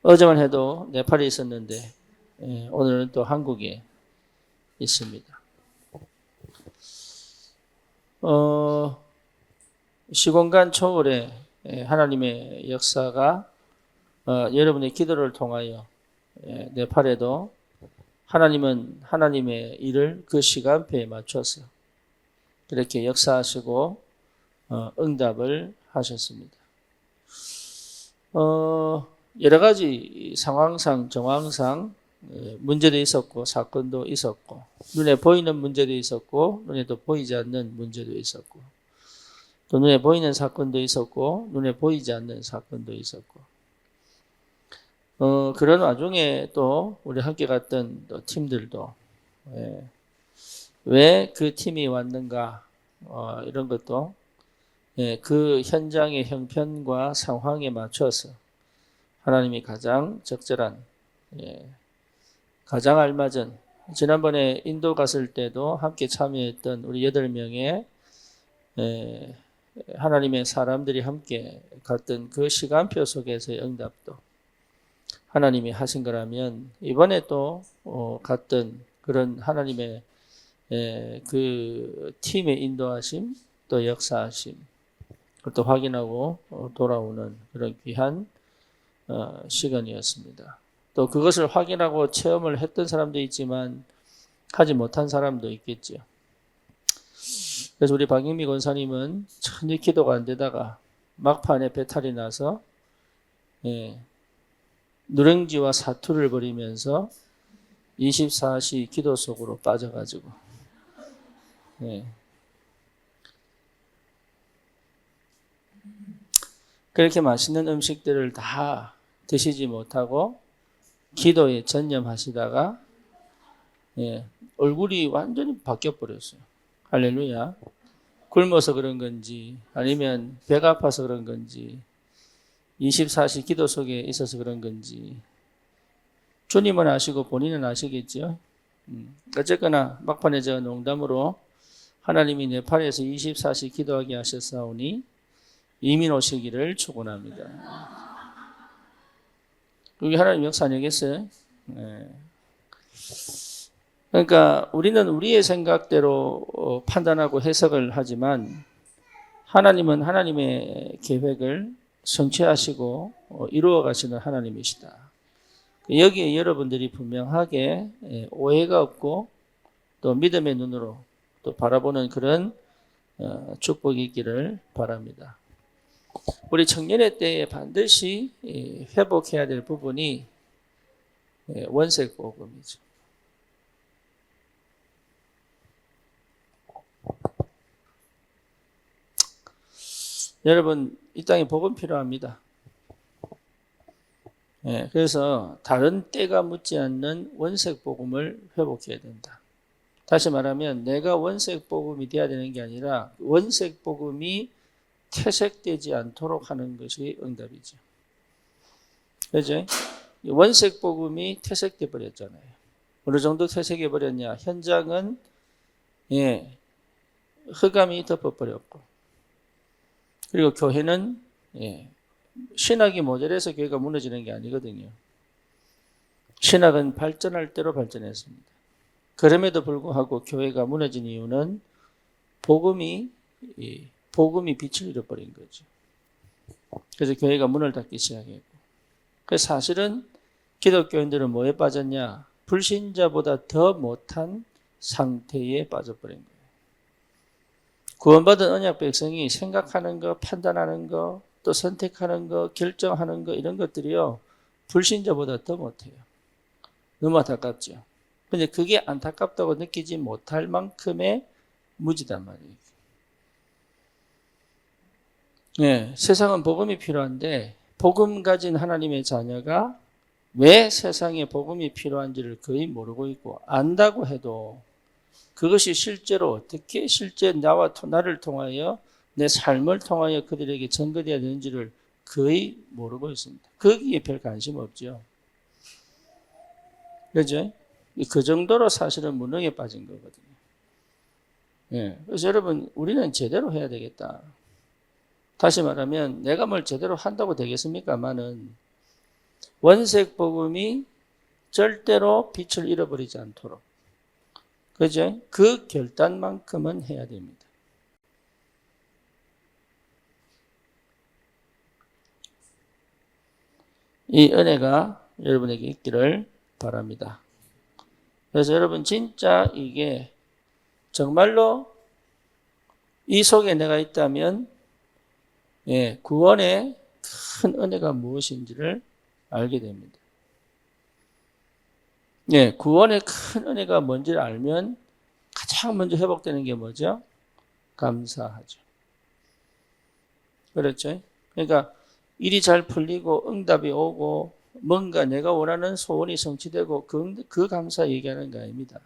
어제만 해도 네팔에 있었는데 오늘은 또 한국에 있습니다. 시공간 초월에 하나님의 역사가 여러분의 기도를 통하여 네팔에도 하나님은 하나님의 일을 그 시간표에 맞춰서 그렇게 역사하시고 응답을 하셨습니다. 여러 가지 상황상 정황상 문제도 있었고 사건도 있었고 눈에 보이는 문제도 있었고 눈에도 보이지 않는 문제도 있었고 또 눈에 보이는 사건도 있었고 눈에 보이지 않는 사건도 있었고 그런 와중에 또 우리 함께 갔던 또 팀들도 왜 그 팀이 왔는가 이런 것도 그 현장의 형편과 상황에 맞춰서 하나님이 가장 적절한 가장 알맞은 지난번에 인도 갔을 때도 함께 참여했던 우리 8명의 하나님의 사람들이 함께 갔던 그 시간표 속에서의 응답도 하나님이 하신 거라면 이번에 또 갔던 그런 하나님의 그 팀의 인도하심 또 역사하심 그것도 확인하고 돌아오는 그런 귀한 시간이었습니다. 또 그것을 확인하고 체험을 했던 사람도 있지만 하지 못한 사람도 있겠죠. 그래서 우리 박영미 권사님은 전혀 기도가 안 되다가 막판에 배탈이 나서 누렁지와 사투를 벌이면서 24시 기도 속으로 빠져가지고 그렇게 맛있는 음식들을 다 드시지 못하고 기도에 전념하시다가 얼굴이 완전히 바뀌어버렸어요. 할렐루야. 굶어서 그런 건지 아니면 배가 아파서 그런 건지 24시 기도 속에 있어서 그런 건지 주님은 아시고 본인은 아시겠죠. 어쨌거나 막판에 제가 농담으로 하나님이 네팔에서 24시 기도하게 하셨사오니 이민 오시기를 축원합니다. 그게 하나님 역사 아니겠어요? 그러니까 우리는 우리의 생각대로 판단하고 해석을 하지만 하나님은 하나님의 계획을 성취하시고 이루어 가시는 하나님이시다. 여기에 여러분들이 분명하게 오해가 없고 또 믿음의 눈으로 또 바라보는 그런 축복이 있기를 바랍니다. 우리 청년의 때에 반드시 회복해야 될 부분이 원색 복음이죠. 여러분 이 땅에 복음 필요합니다. 그래서 다른 때가 묻지 않는 원색 복음을 회복해야 된다. 다시 말하면 내가 원색 복음이 되어야 되는 게 아니라 원색 복음이 퇴색되지 않도록 하는 것이 응답이죠. 그죠? 원색 복음이 퇴색돼 버렸잖아요. 어느 정도 퇴색해 버렸냐? 현장은 흑암이 덮어버렸고, 그리고 교회는 신학이 모자라서 교회가 무너지는 게 아니거든요. 신학은 발전할 대로 발전했습니다. 그럼에도 불구하고 교회가 무너진 이유는 복음이 빛을 잃어버린 거죠. 그래서 교회가 문을 닫기 시작했고, 그래서 사실은 기독교인들은 뭐에 빠졌냐? 불신자보다 더 못한 상태에 빠져버린 거예요. 구원받은 언약 백성이 생각하는 거, 판단하는 거, 또 선택하는 거, 결정하는 거 이런 것들이요 불신자보다 더 못해요. 너무 안타깝죠. 근데 그게 안타깝다고 느끼지 못할 만큼의 무지단 말이에요. 세상은 복음이 필요한데 복음 가진 하나님의 자녀가 왜 세상에 복음이 필요한지를 거의 모르고 있고 안다고 해도 그것이 실제로 어떻게 실제 나를 통하여 내 삶을 통하여 그들에게 전거되어야 되는지를 거의 모르고 있습니다. 거기에 별 관심 없죠. 그죠? 그 정도로 사실은 무능에 빠진 거거든요. 그래서 여러분 우리는 제대로 해야 되겠다. 다시 말하면 내가 뭘 제대로 한다고 되겠습니까마는 원색 복음이 절대로 빛을 잃어버리지 않도록. 그죠? 그 결단만큼은 해야 됩니다. 이 은혜가 여러분에게 있기를 바랍니다. 그래서 여러분 진짜 이게 정말로 이 속에 내가 있다면 구원의 큰 은혜가 무엇인지를 알게 됩니다. 구원의 큰 은혜가 뭔지를 알면 가장 먼저 회복되는 게 뭐죠? 감사하죠. 그렇죠? 그러니까 일이 잘 풀리고 응답이 오고 뭔가 내가 원하는 소원이 성취되고 그 감사 얘기하는 거 아닙니다.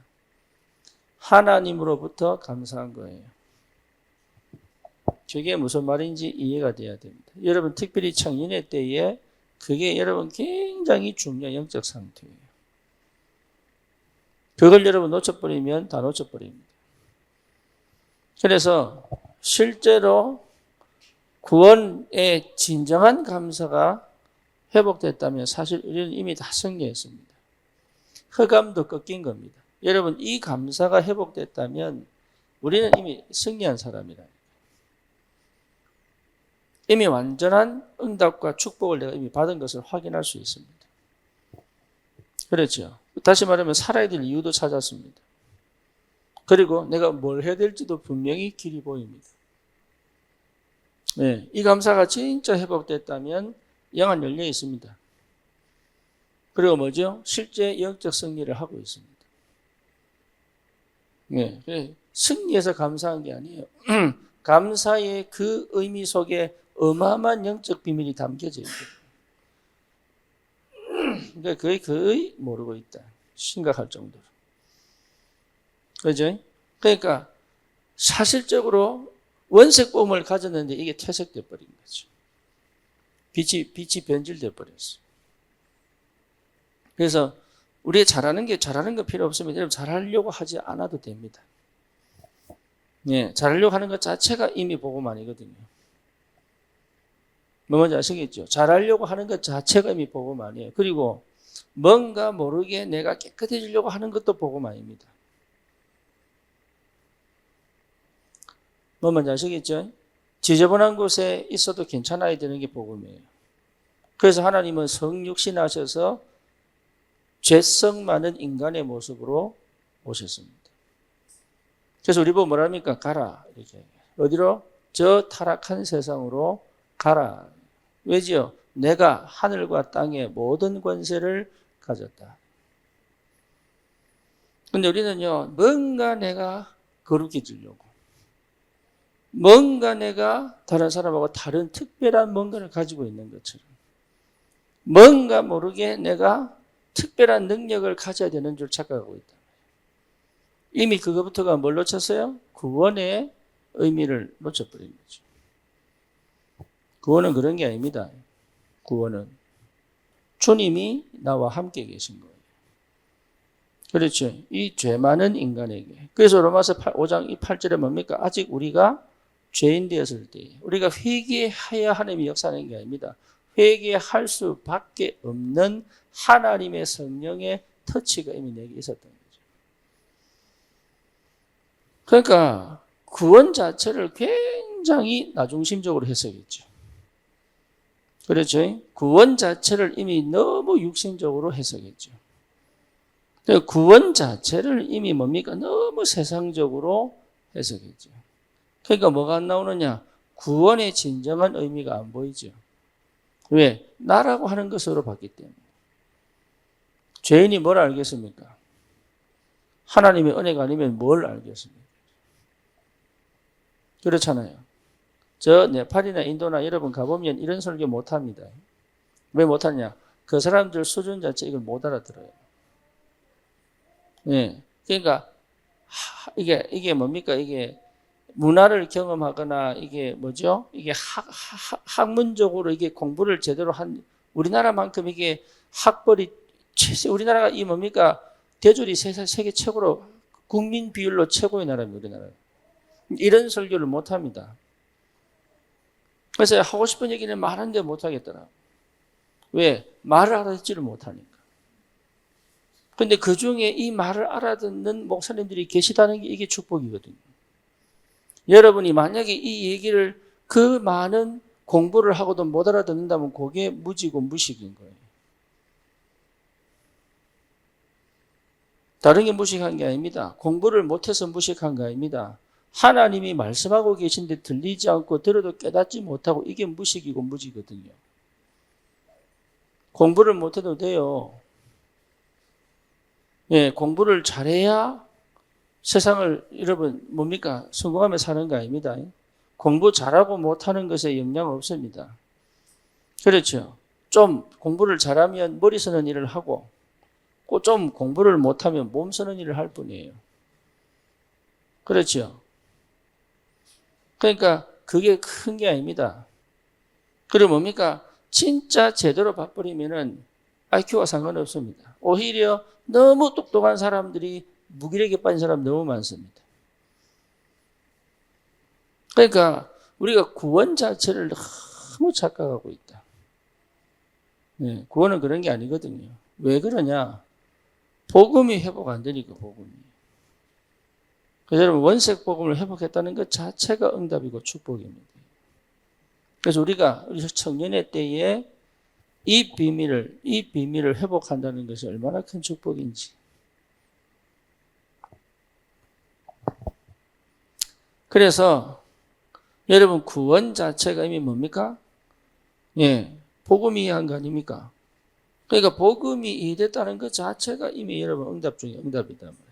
하나님으로부터 감사한 거예요. 그게 무슨 말인지 이해가 돼야 됩니다. 여러분 특별히 청년의 때에 그게 여러분 굉장히 중요한 영적 상태예요. 그걸 여러분 놓쳐버리면 다 놓쳐버립니다. 그래서 실제로 구원의 진정한 감사가 회복됐다면 사실 우리는 이미 다 승리했습니다. 흑암도 꺾인 겁니다. 여러분 이 감사가 회복됐다면 우리는 이미 승리한 사람이라. 이미 완전한 응답과 축복을 내가 이미 받은 것을 확인할 수 있습니다. 그렇죠. 다시 말하면 살아야 될 이유도 찾았습니다. 그리고 내가 뭘 해야 될지도 분명히 길이 보입니다. 이 감사가 진짜 회복됐다면 영은 열려 있습니다. 그리고 뭐죠? 실제 영적 승리를 하고 있습니다. 승리해서 감사한 게 아니에요. 감사의 그 의미 속에 어마어마한 영적 비밀이 담겨져 있거든요. 그러니까 거의 모르고 있다. 심각할 정도로. 그죠? 그러니까 사실적으로 원색 복음을 가졌는데 이게 퇴색돼 버린 거죠. 빛이 변질돼 버렸어요. 그래서 우리가 잘하는 거 필요 없으면 여러분 잘하려고 하지 않아도 됩니다. 잘하려고 하는 것 자체가 이미 복음 아니거든요. 뭔지 아시겠죠? 잘하려고 하는 것 자체가 이미 복음 아니에요. 그리고 뭔가 모르게 내가 깨끗해지려고 하는 것도 복음 아닙니다. 뭔지 아시겠죠? 지저분한 곳에 있어도 괜찮아야 되는 게 복음이에요. 그래서 하나님은 성육신하셔서 죄성 많은 인간의 모습으로 오셨습니다. 그래서 우리 보고 뭐라 합니까? 가라. 이렇게. 어디로? 저 타락한 세상으로 가라. 왜지요? 내가 하늘과 땅의 모든 권세를 가졌다. 근데 우리는요, 뭔가 내가 거룩해지려고, 뭔가 내가 다른 사람하고 다른 특별한 뭔가를 가지고 있는 것처럼, 뭔가 모르게 내가 특별한 능력을 가져야 되는 줄 착각하고 있다. 이미 그거부터가 뭘 놓쳤어요? 구원의 의미를 놓쳐버린 거죠. 구원은 그런 게 아닙니다. 구원은 주님이 나와 함께 계신 거예요. 그렇죠. 이 죄 많은 인간에게. 그래서 로마서 5장 8절에 뭡니까? 아직 우리가 죄인 되었을 때 우리가 회개해야 하나님이 역사하는 게 아닙니다. 회개할 수밖에 없는 하나님의 성령의 터치가 이미 내게 있었던 거죠. 그러니까 구원 자체를 굉장히 나중심적으로 해석했죠. 그렇죠? 구원 자체를 이미 너무 육신적으로 해석했죠. 구원 자체를 이미 뭡니까? 너무 세상적으로 해석했죠. 그러니까 뭐가 안 나오느냐? 구원의 진정한 의미가 안 보이죠. 왜? 나라고 하는 것으로 봤기 때문에. 죄인이 뭘 알겠습니까? 하나님의 은혜가 아니면 뭘 알겠습니까? 그렇잖아요. 저 네팔이나 인도나 여러분 가보면 이런 설교 못합니다. 왜 못하냐? 그 사람들 수준 자체 이걸 못 알아들어요. 그러니까 이게 뭡니까? 이게 문화를 경험하거나 이게 뭐죠? 이게 학문적으로 이게 공부를 제대로 한 우리나라만큼 이게 학벌이 우리나라가 이 뭡니까? 대졸이 세계 최고로 국민 비율로 최고의 나라입니다. 우리나라. 이런 설교를 못 합니다. 그래서 하고 싶은 얘기는 많은데 못 하겠더라. 왜? 말을 알아듣지를 못하니까. 근데 그 중에 이 말을 알아듣는 목사님들이 계시다는 게 이게 축복이거든요. 여러분이 만약에 이 얘기를 그 많은 공부를 하고도 못 알아듣는다면 그게 무지고 무식인 거예요. 다른 게 무식한 게 아닙니다. 공부를 못해서 무식한 게 아닙니다. 하나님이 말씀하고 계신데 들리지 않고 들어도 깨닫지 못하고 이게 무식이고 무지거든요. 공부를 못해도 돼요. 예, 공부를 잘해야 세상을 여러분 뭡니까? 성공하며 사는 거 아닙니다. 공부 잘하고 못하는 것에 영향 없습니다. 그렇죠. 좀 공부를 잘하면 머리 쓰는 일을 하고 좀 공부를 못하면 몸 쓰는 일을 할 뿐이에요. 그렇죠. 그러니까 그게 큰 게 아닙니다. 그리고 뭡니까? 진짜 제대로 봐버리면은 IQ와 상관없습니다. 오히려 너무 똑똑한 사람들이 무기력에 빠진 사람 너무 많습니다. 그러니까 우리가 구원 자체를 너무 착각하고 있다. 네, 구원은 그런 게 아니거든요. 왜 그러냐? 복음이 회복 안 되니까 복음이. 그래서 여러분 원색 복음을 회복했다는 것 자체가 응답이고 축복입니다. 그래서 우리가 우리 청년의 때에 이 비밀을 회복한다는 것이 얼마나 큰 축복인지. 그래서 여러분 구원 자체가 이미 뭡니까? 예, 복음이 이해한 거 아닙니까? 그러니까 복음이 이해됐다는 것 자체가 이미 여러분 응답 중에 응답이다 말이에요.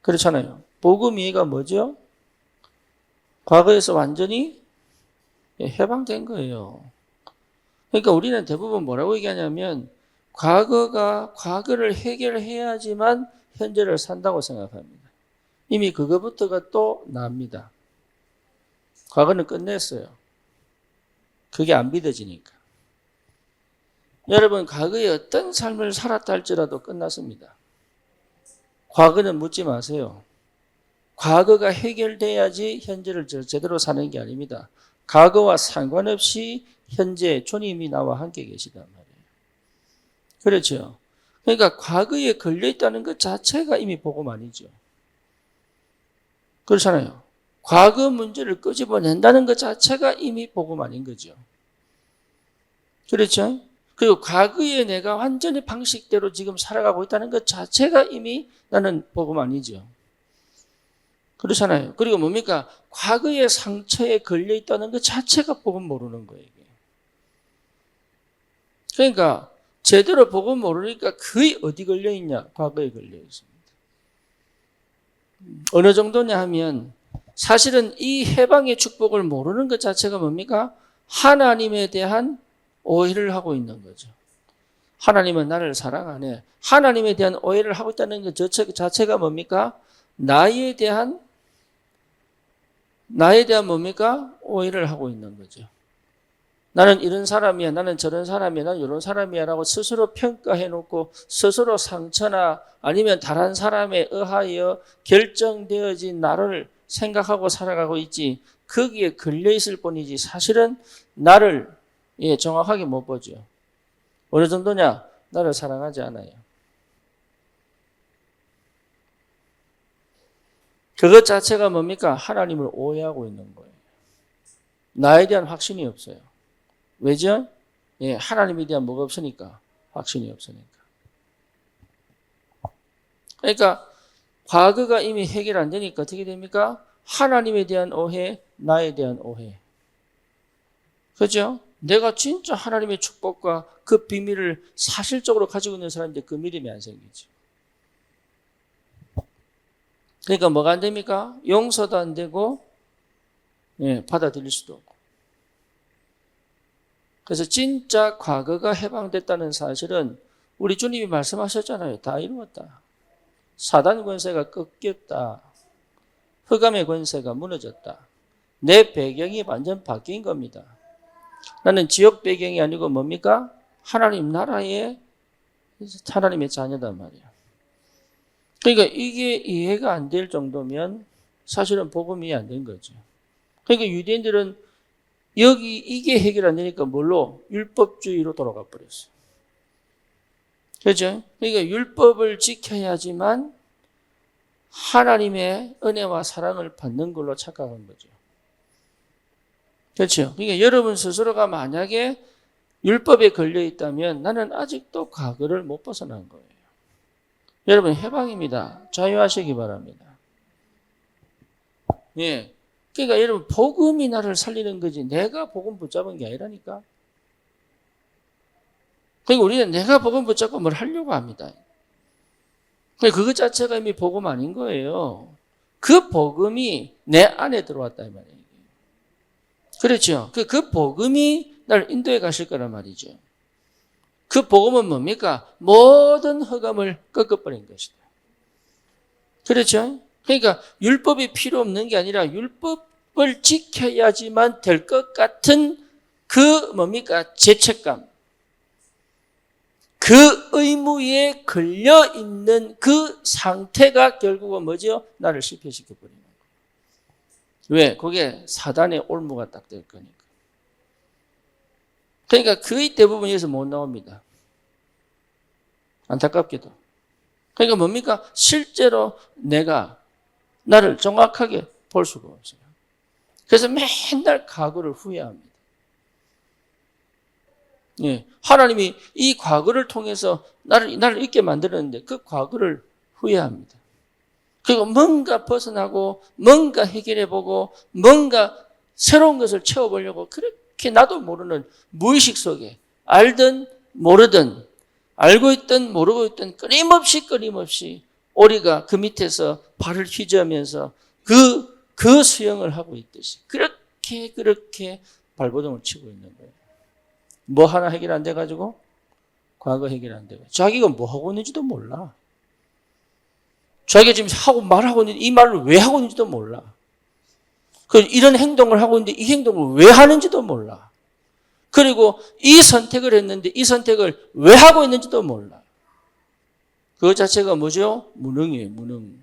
그렇잖아요. 복음 이해가 뭐죠? 과거에서 완전히 해방된 거예요. 그러니까 우리는 대부분 뭐라고 얘기하냐면 과거를 해결해야지만 현재를 산다고 생각합니다. 이미 그거부터가 또 납니다. 과거는 끝냈어요. 그게 안 믿어지니까. 여러분 과거에 어떤 삶을 살았다 할지라도 끝났습니다. 과거는 묻지 마세요. 과거가 해결돼야지 현재를 제대로 사는 게 아닙니다. 과거와 상관없이 현재 주님이 나와 함께 계시단 말이에요. 그렇죠. 그러니까 과거에 걸려있다는 것 자체가 이미 복음 아니죠. 그렇잖아요. 과거 문제를 끄집어낸다는 것 자체가 이미 복음 아닌 거죠. 그렇죠. 그리고 과거에 내가 완전히 방식대로 지금 살아가고 있다는 것 자체가 이미 나는 복음 아니죠. 그렇잖아요. 그리고 뭡니까? 과거의 상처에 걸려있다는 것 자체가 복음 모르는 거예요. 이게. 그러니까 제대로 복음 모르니까 거의 어디 걸려있냐? 과거에 걸려있습니다. 어느 정도냐 하면 사실은 이 해방의 축복을 모르는 것 자체가 뭡니까? 하나님에 대한 오해를 하고 있는 거죠. 하나님은 나를 사랑하네. 하나님에 대한 오해를 하고 있다는 것 자체가 뭡니까? 나에 대한 뭡니까? 오해를 하고 있는 거죠. 나는 이런 사람이야, 나는 저런 사람이야, 나는 이런 사람이야 라고 스스로 평가해놓고 스스로 상처나 아니면 다른 사람에 의하여 결정되어진 나를 생각하고 살아가고 있지 거기에 걸려있을 뿐이지 사실은 나를 정확하게 못 보죠. 어느 정도냐? 나를 사랑하지 않아요. 그것 자체가 뭡니까? 하나님을 오해하고 있는 거예요. 나에 대한 확신이 없어요. 왜죠? 하나님에 대한 뭐가 없으니까? 확신이 없으니까. 그러니까 과거가 이미 해결 안 되니까 어떻게 됩니까? 하나님에 대한 오해, 나에 대한 오해. 그죠? 내가 진짜 하나님의 축복과 그 비밀을 사실적으로 가지고 있는 사람인데 그 믿음이 안 생기죠. 그러니까 뭐가 안 됩니까? 용서도 안 되고 받아들일 수도 없고. 그래서 진짜 과거가 해방됐다는 사실은 우리 주님이 말씀하셨잖아요. 다 이루었다. 사단 권세가 꺾였다. 흑암의 권세가 무너졌다. 내 배경이 완전 바뀐 겁니다. 나는 지역 배경이 아니고 뭡니까? 하나님 나라의 하나님의 자녀단 말이야. 그러니까 이게 이해가 안 될 정도면 사실은 복음이 안 된 거죠. 그러니까 유대인들은 이게 해결 안 되니까 뭘로? 율법주의로 돌아가 버렸어요. 그렇죠? 그러니까 율법을 지켜야지만 하나님의 은혜와 사랑을 받는 걸로 착각한 거죠. 그렇죠? 그러니까 여러분 스스로가 만약에 율법에 걸려 있다면 나는 아직도 과거를 못 벗어난 거예요. 여러분 해방입니다. 자유하시기 바랍니다. 예. 그러니까 여러분 복음이 나를 살리는 거지 내가 복음 붙잡은 게 아니라니까. 그러니까 우리는 내가 복음 붙잡고 뭘 하려고 합니다. 그러니까 그것 자체가 이미 복음 아닌 거예요. 그 복음이 내 안에 들어왔다 이 말이에요. 그렇죠. 그 복음이 나를 인도해 가실 거란 말이죠. 그 복음은 뭡니까? 모든 흑암을 꺾어버린 것이다. 그렇죠? 그러니까 율법이 필요 없는 게 아니라 율법을 지켜야지만 될 것 같은 그 뭡니까? 죄책감. 그 의무에 걸려 있는 그 상태가 결국은 뭐죠? 나를 실패시켜 버리는 거예요. 왜? 그게 사단의 올무가 딱 될 거니까. 그러니까 거의 대부분 여기서 못 나옵니다. 안타깝게도. 그러니까 뭡니까? 실제로 내가 나를 정확하게 볼 수가 없어요. 그래서 맨날 과거를 후회합니다. 예, 하나님이 이 과거를 통해서 나를 있게 만들었는데 그 과거를 후회합니다. 그리고 뭔가 벗어나고 뭔가 해결해보고 뭔가 새로운 것을 채워보려고 그렇게 나도 모르는 무의식 속에 알든 모르든 알고 있든 모르고 있든 끊임없이 오리가 그 밑에서 발을 휘저으면서 그 수영을 하고 있듯이 그렇게 발버둥을 치고 있는 거예요. 뭐 하나 해결 안 돼가지고 과거 해결 안 되고 자기가 뭐 하고 있는지도 몰라. 자기가 지금 말하고 있는데 이 말을 왜 하고 있는지도 몰라. 이런 행동을 하고 있는데 이 행동을 왜 하는지도 몰라. 그리고 이 선택을 했는데 이 선택을 왜 하고 있는지도 몰라. 그것 자체가 뭐죠? 무능이에요, 무능.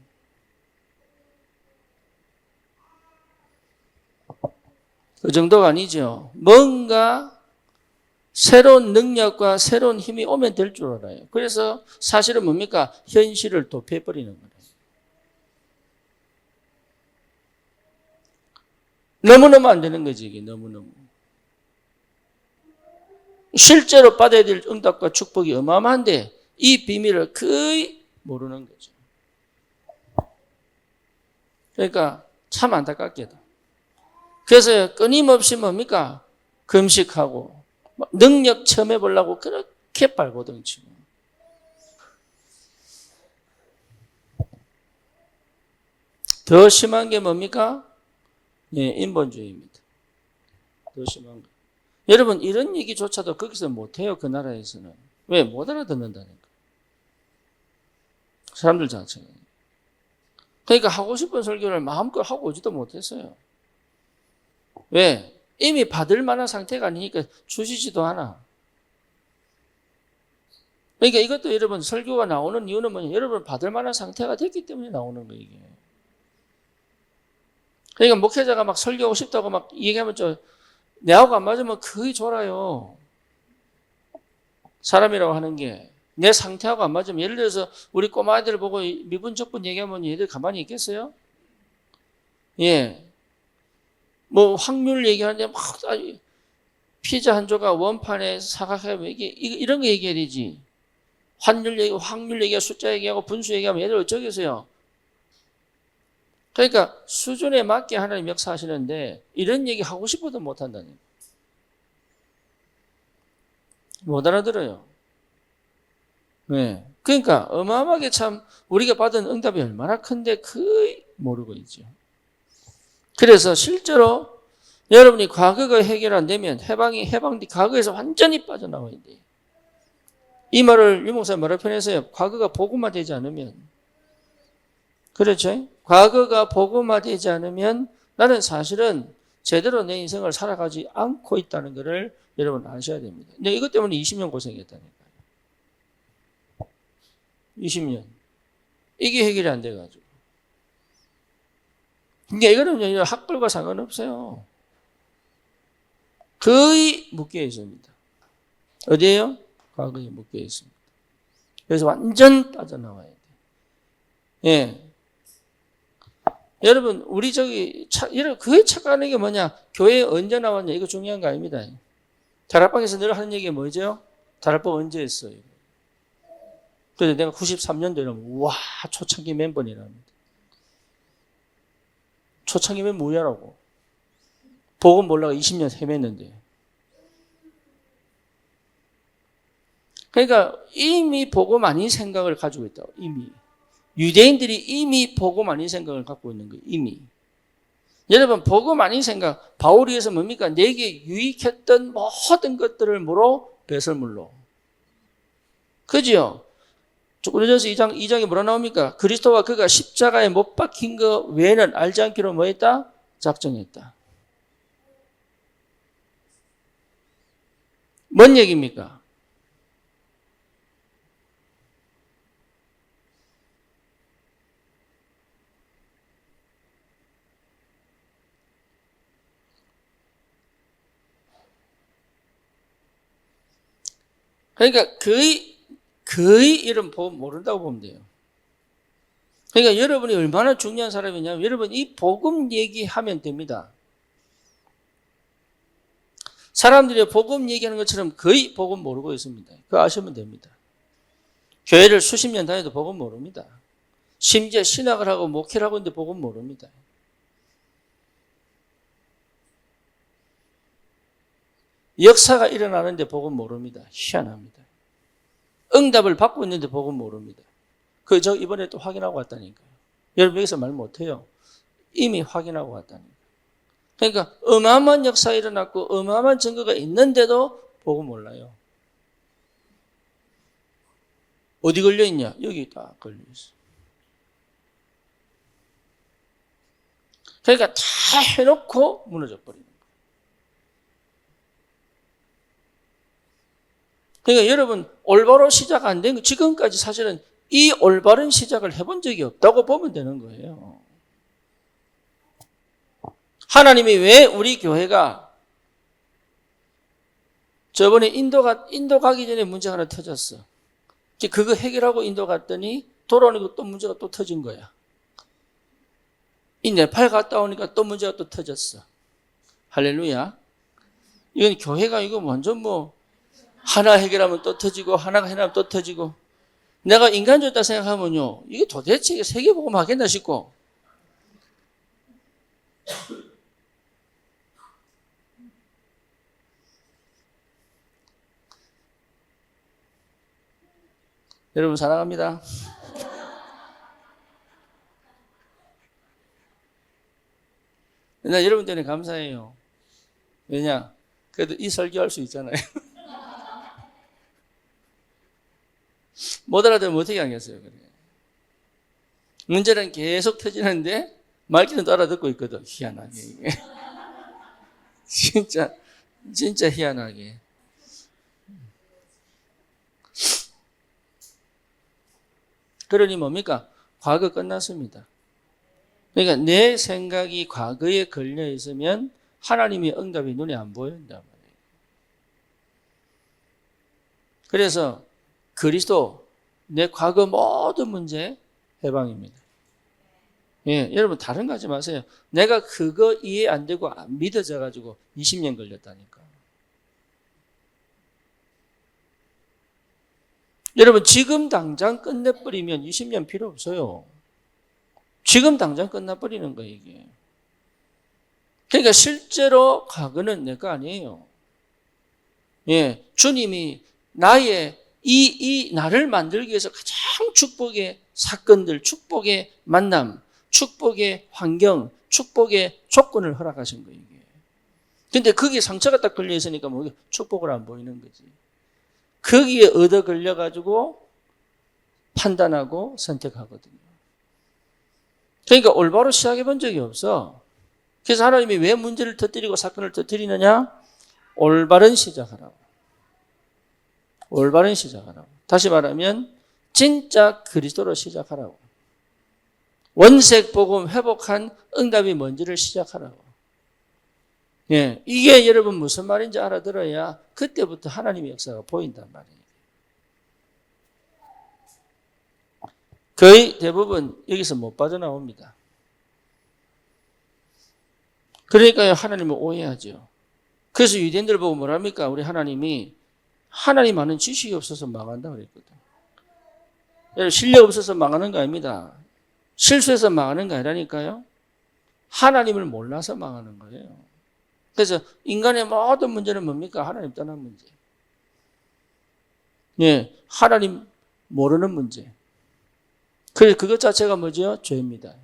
그 정도가 아니죠. 뭔가 새로운 능력과 새로운 힘이 오면 될 줄 알아요. 그래서 사실은 뭡니까? 현실을 도피해버리는 거예요. 너무너무 안 되는 거지, 이게 너무너무. 실제로 받아야 될 응답과 축복이 어마어마한데 이 비밀을 거의 모르는 거죠. 그러니까 참 안타깝게도. 그래서 끊임없이 뭡니까? 금식하고 능력 체험해 보려고 그렇게 발버둥 치고. 더 심한 게 뭡니까? 예, 인본주의입니다. 더 심한 거. 여러분 이런 얘기조차도 거기서 못해요. 그 나라에서는. 왜? 못 알아듣는다니까. 사람들 자체가. 그러니까 하고 싶은 설교를 마음껏 하고 오지도 못했어요. 왜? 이미 받을 만한 상태가 아니니까 주시지도 않아. 그러니까 이것도 여러분 설교가 나오는 이유는 뭐냐? 여러분 받을 만한 상태가 됐기 때문에 나오는 거예요. 이게. 그러니까 목회자가 막 설교하고 싶다고 막 얘기하면 내하고 안 맞으면 거의 졸아요. 사람이라고 하는 게. 내 상태하고 안 맞으면 예를 들어서 우리 꼬마 아이들 보고 미분적분 얘기하면 얘들 가만히 있겠어요? 예. 뭐 확률 얘기하는데 막 피자 한 조각 원판에 사각하면 이런 거 얘기해야 되지. 확률 얘기하고 숫자 얘기하고 분수 얘기하면 얘들 어쩌겠어요? 그러니까 수준에 맞게 하나님 역사하시는데 이런 얘기 하고 싶어도 못 한다니까. 못 알아들어요. 네. 그러니까 어마어마하게 참 우리가 받은 응답이 얼마나 큰데 거의 모르고 있죠. 그래서 실제로 여러분이 과거가 해결 안 되면 해방뒤 과거에서 완전히 빠져나와야 돼요. 이 말을 유목사님 뭐라 표현했어요? 과거가 복음화되지 않으면. 그렇죠? 과거가 복음화되지 않으면 나는 사실은 제대로 내 인생을 살아가지 않고 있다는 것을 여러분 아셔야 됩니다. 근데 이것 때문에 20년 고생했다니까요. 20년. 이게 해결이 안 돼가지고. 그러니까 이거는 학벌과 상관없어요. 거의 묶여 있습니다. 어디에요? 과거에 묶여 있습니다. 그래서 완전 빠져나와야 돼. 예. 여러분, 우리 여러분, 그게 착각하는 게 뭐냐? 교회에 언제 나왔냐? 이거 중요한 거 아닙니다. 다락방에서 늘 하는 얘기가 뭐죠? 다락방 언제 했어요? 그래서 내가 93년도 이러면, 와, 초창기 멤버니랍니다. 초창기 멤버 뭐야라고? 복음 몰라가 20년 헤맸는데. 그러니까 이미 복음 아닌 생각을 가지고 있다고, 이미. 유대인들이 이미 복음 아닌 생각을 갖고 있는 거예요, 이미. 여러분, 복음 아닌 생각, 바울이 해서 뭡니까? 내게 유익했던 모든 것들을 뭐로? 배설물로. 그죠? 고린도전서 2장에 뭐라 나옵니까? 그리스도와 그가 십자가에 못 박힌 것 외에는 알지 않기로 뭐 했다? 작정했다. 뭔 얘기입니까? 그러니까 거의 이런 복음 모른다고 보면 돼요. 그러니까 여러분이 얼마나 중요한 사람이냐면 여러분 이 복음 얘기하면 됩니다. 사람들이 복음 얘기하는 것처럼 거의 복음 모르고 있습니다. 그거 아시면 됩니다. 교회를 수십 년 다녀도 복음 모릅니다. 심지어 신학을 하고 목회를 하고 있는데 복음 모릅니다. 역사가 일어나는데 복음 모릅니다. 희한합니다. 응답을 받고 있는데 복음 모릅니다. 저 이번에 또 확인하고 왔다니까요. 여러분 여기서 말 못해요. 이미 확인하고 왔다니까요. 그러니까 어마어마한 역사가 일어났고 어마어마한 증거가 있는데도 복음 몰라요. 어디 걸려있냐? 여기 딱 걸려있어. 그러니까 다 해놓고 무너져 버리는 거예요. 그러니까 여러분 올바로 시작 안 된 거 지금까지 사실은 이 올바른 시작을 해본 적이 없다고 보면 되는 거예요. 하나님이 왜 우리 교회가 저번에 인도 가기 전에 문제가 하나 터졌어. 그거 해결하고 인도 갔더니 돌아오니까 또 문제가 또 터진 거야. 이 네팔 갔다 오니까 또 문제가 또 터졌어. 할렐루야. 이건 교회가 이거 완전 뭐 하나 해결하면 또 터지고 하나가 해결하면 또 터지고 내가 인간적이다 생각하면요. 이게 도대체 세계복음 하겠나 싶고 여러분 사랑합니다. 나 여러분 때문에 감사해요. 왜냐? 그래도 이 설교할 수 있잖아요. 못 알아들으면 어떻게 하겠어요? 그래. 문제는 계속 터지는데 말귀는 또 알아듣고 있거든. 희한하게 이게. 진짜 희한하게. 그러니 뭡니까? 과거 끝났습니다. 그러니까 내 생각이 과거에 걸려 있으면 하나님의 응답이 눈에 안 보인단 말이에요. 그래서 그리스도 내 과거 모든 문제 해방입니다. 예, 여러분 다른 거 하지 마세요. 내가 그거 이해 안 되고 안 믿어져 가지고 20년 걸렸다니까. 여러분 지금 당장 끝내버리면 20년 필요 없어요. 지금 당장 끝나버리는 거예요 이게. 그러니까 실제로 과거는 내가 아니에요. 예, 주님이 나의 이 나를 만들기 위해서 가장 축복의 사건들, 축복의 만남, 축복의 환경, 축복의 조건을 허락하신 거예요 이게. 근데 거기에 상처가 딱 걸려 있으니까 뭐 축복을 안 보이는 거지. 거기에 얻어 걸려가지고 판단하고 선택하거든요. 그러니까 올바로 시작해 본 적이 없어. 그래서 하나님이 왜 문제를 터뜨리고 사건을 터뜨리느냐? 올바른 시작하라고. 올바른 시작하라고. 다시 말하면 진짜 그리스도로 시작하라고. 원색 복음 회복한 응답이 뭔지를 시작하라고. 예, 이게 여러분 무슨 말인지 알아들어야 그때부터 하나님의 역사가 보인단 말이에요. 거의 대부분 여기서 못 빠져나옵니다. 그러니까 하나님을 오해하죠. 그래서 유대인들 보고 뭐랍니까? 우리 하나님이 하나님 아는 지식이 없어서 망한다 그랬거든. 실력 없어서 망하는 거 아닙니다. 실수해서 망하는 거 아니라니까요. 하나님을 몰라서 망하는 거예요. 그래서 인간의 모든 문제는 뭡니까? 하나님 떠난 문제. 예, 하나님 모르는 문제. 그래서 그것 자체가 뭐죠? 죄입니다.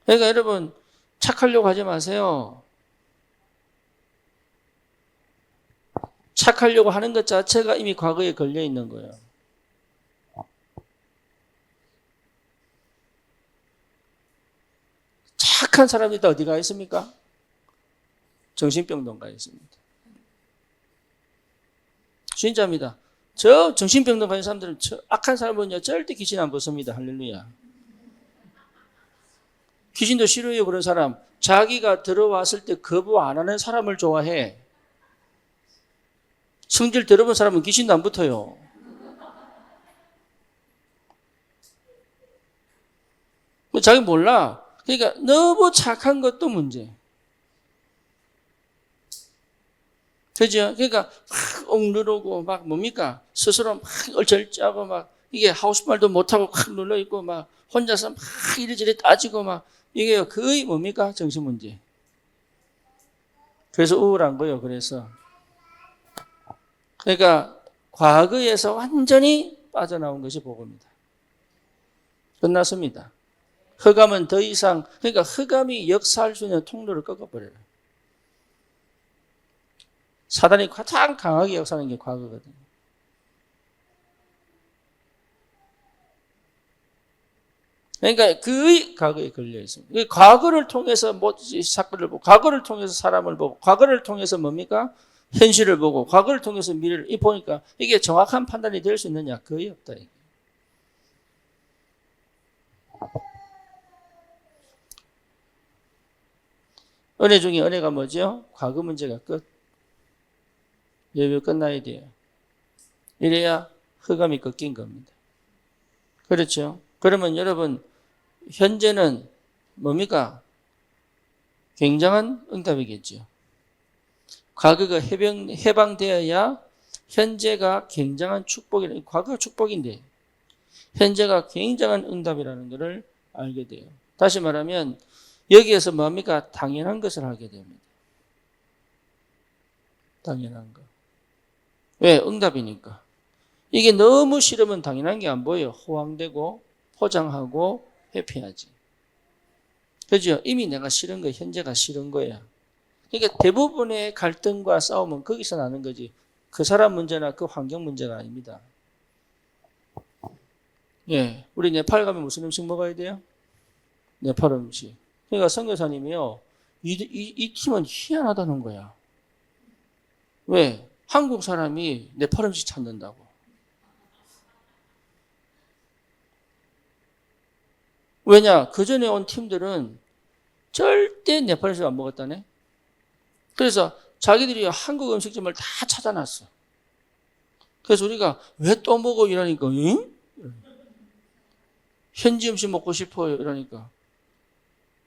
그러니까 여러분 착하려고 하지 마세요. 착하려고 하는 것 자체가 이미 과거에 걸려 있는 거예요. 착한 사람이 다 어디가 있습니까? 정신병동가에 있습니다. 진짜입니다. 저 정신병동 가는 사람들은 악한 사람은요 절대 귀신 안 벗습니다. 할렐루야. 귀신도 싫어해요. 그런 사람. 자기가 들어왔을 때 거부 안 하는 사람을 좋아해. 성질 들어본 사람은 귀신도 안 붙어요. 자기 몰라. 그러니까 너무 착한 것도 문제. 그죠? 그러니까 막 억누르고 막 뭡니까? 스스로 막 얼절짜고 막 이게 하우스말도 못하고 막 눌러있고 막 혼자서 막 이리저리 따지고 막 이게 거의 뭡니까? 정신문제. 그래서 우울한 거예요. 그래서. 그러니까 과거에서 완전히 빠져나온 것이 복음이다. 끝났습니다. 흑암은 더 이상, 그러니까 흑암이 역사할 수 있는 통로를 꺾어버려요. 사단이 가장 강하게 역사하는 게 과거거든요. 그러니까 그 과거에 걸려 있습니다. 과거를 통해서 사건을 보고, 과거를 통해서 사람을 보고, 과거를 통해서 뭡니까? 현실을 보고, 과거를 통해서 미래를 보니까 이게 정확한 판단이 될 수 있느냐? 거의 없다. 이게. 은혜 중에 은혜가 뭐죠? 과거 문제가 끝. 예배 끝나야 돼요. 이래야 흑암이 꺾인 겁니다. 그렇죠? 그러면 여러분, 현재는 뭡니까? 굉장한 응답이겠죠. 과거가 해방되어야 현재가 굉장한 축복이라, 과거가 축복인데, 현재가 굉장한 응답이라는 것을 알게 돼요. 다시 말하면, 여기에서 뭡니까? 당연한 것을 하게 됩니다. 당연한 거. 왜? 응답이니까. 이게 너무 싫으면 당연한 게 안 보여요. 호황되고, 포장하고, 회피하지. 그죠? 이미 내가 싫은 거, 현재가 싫은 거야. 그러니까 대부분의 갈등과 싸움은 거기서 나는 거지. 그 사람 문제나 그 환경 문제가 아닙니다. 예. 우리 네팔 가면 무슨 음식 먹어야 돼요? 네팔 음식. 그러니까 선교사님이요. 이 팀은 희한하다는 거야. 왜? 한국 사람이 네팔 음식 찾는다고. 왜냐? 그 전에 온 팀들은 절대 네팔 음식 안 먹었다네. 그래서 자기들이 한국 음식점을 다 찾아놨어. 그래서 우리가 왜 또 먹어? 이러니까, 응? 현지 음식 먹고 싶어요. 이러니까.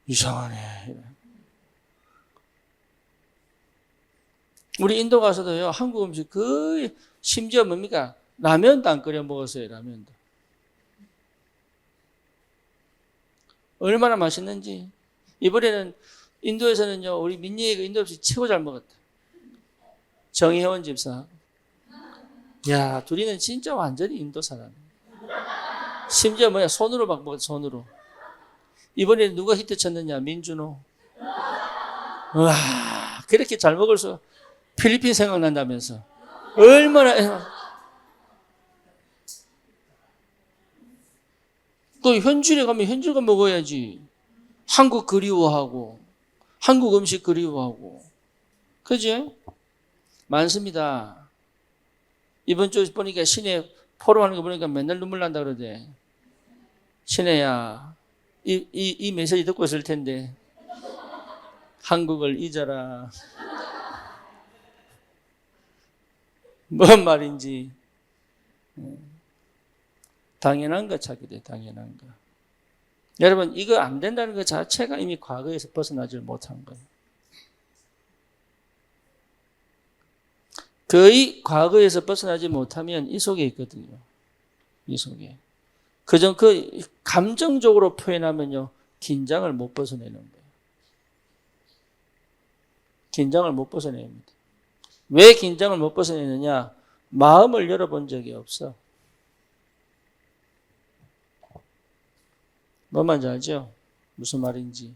이상하네. 우리 인도 가서도요, 한국 음식 거의, 심지어 뭡니까? 라면도 안 끓여 먹었어요, 라면도. 얼마나 맛있는지. 이번에는 인도에서는요, 우리 민니가 인도 음식 최고 잘 먹었다. 정혜원 집사. 야, 둘이는 진짜 완전히 인도 사람. 심지어 손으로 막 먹었어, 손으로. 이번에 누가 히트 쳤느냐? 민준호. 와, 그렇게 잘 먹을 수, 필리핀 생각난다면서. 얼마나, 또 현지에 가면 현지 가 먹어야지. 한국 그리워하고, 한국 음식 그리워하고. 그지? 많습니다. 이번 주 보니까 시내 포럼하는 거 보니까 맨날 눈물 난다 그러대. 시내야, 이 메시지 듣고 있을 텐데, 한국을 잊어라. 뭔 말인지. 당연한 거 찾게 돼, 당연한 거. 여러분, 이거 안 된다는 것 자체가 이미 과거에서 벗어나질 못한 거예요. 거의 과거에서 벗어나지 못하면 이 속에 있거든요. 이 속에. 그 감정적으로 표현하면요, 긴장을 못 벗어내는 거예요. 긴장을 못 벗어냅니다. 왜 긴장을 못 벗어내느냐? 마음을 열어본 적이 없어. 뭔 말인지 알죠? 무슨 말인지.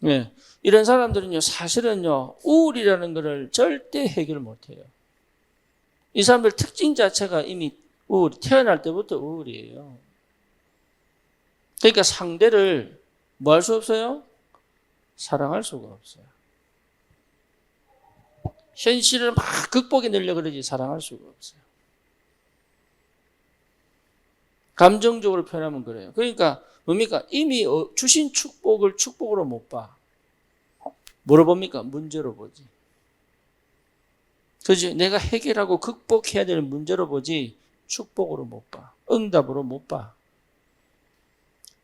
네. 이런 사람들은요, 사실은요, 우울이라는 것을 절대 해결 못 해요. 이 사람들 특징 자체가 이미 태어날 때부터 우울이에요. 그러니까 상대를 뭐 할 수 없어요? 사랑할 수가 없어요. 현실을 막 극복해 내려고 그러지 사랑할 수가 없어요. 감정적으로 표현하면 그래요. 그러니까 뭡니까? 이미 주신 축복을 축복으로 못 봐. 뭐로 봅니까? 문제로 보지. 그지? 내가 해결하고 극복해야 될 문제로 보지 축복으로 못 봐. 응답으로 못 봐.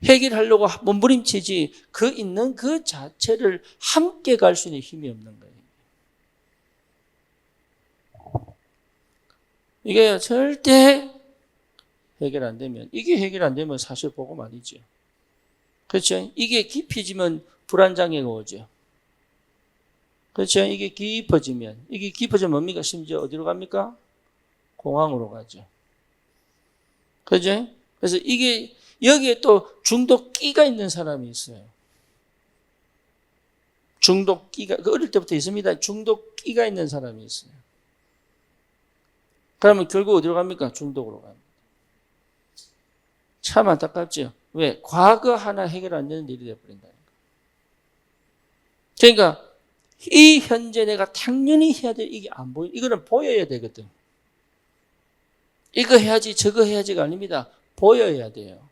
해결하려고 몸부림치지 그 있는 그 자체를 함께 갈 수 있는 힘이 없는 거예요. 이게 절대 해결 안 되면, 이게 해결 안 되면 사실 복음 아니죠. 그렇죠? 이게 깊어지면 불안장애가 오죠. 그렇죠? 이게 깊어지면 뭡니까? 심지어 어디로 갑니까? 공황으로 가죠. 그죠? 그래서 여기에 또 중독기가 있는 사람이 있어요. 중독기가, 어릴 때부터 있습니다. 중독기가 있는 사람이 있어요. 그러면 결국 어디로 갑니까? 중독으로 갑니다. 참 안타깝죠? 왜? 과거 하나 해결 안 되는 일이 되어버린다는 거예요. 그러니까, 이 현재 내가 당연히 해야 될 이게 안 이거는 보여야 되거든. 이거 해야지, 저거 해야지가 아닙니다. 보여야 돼요.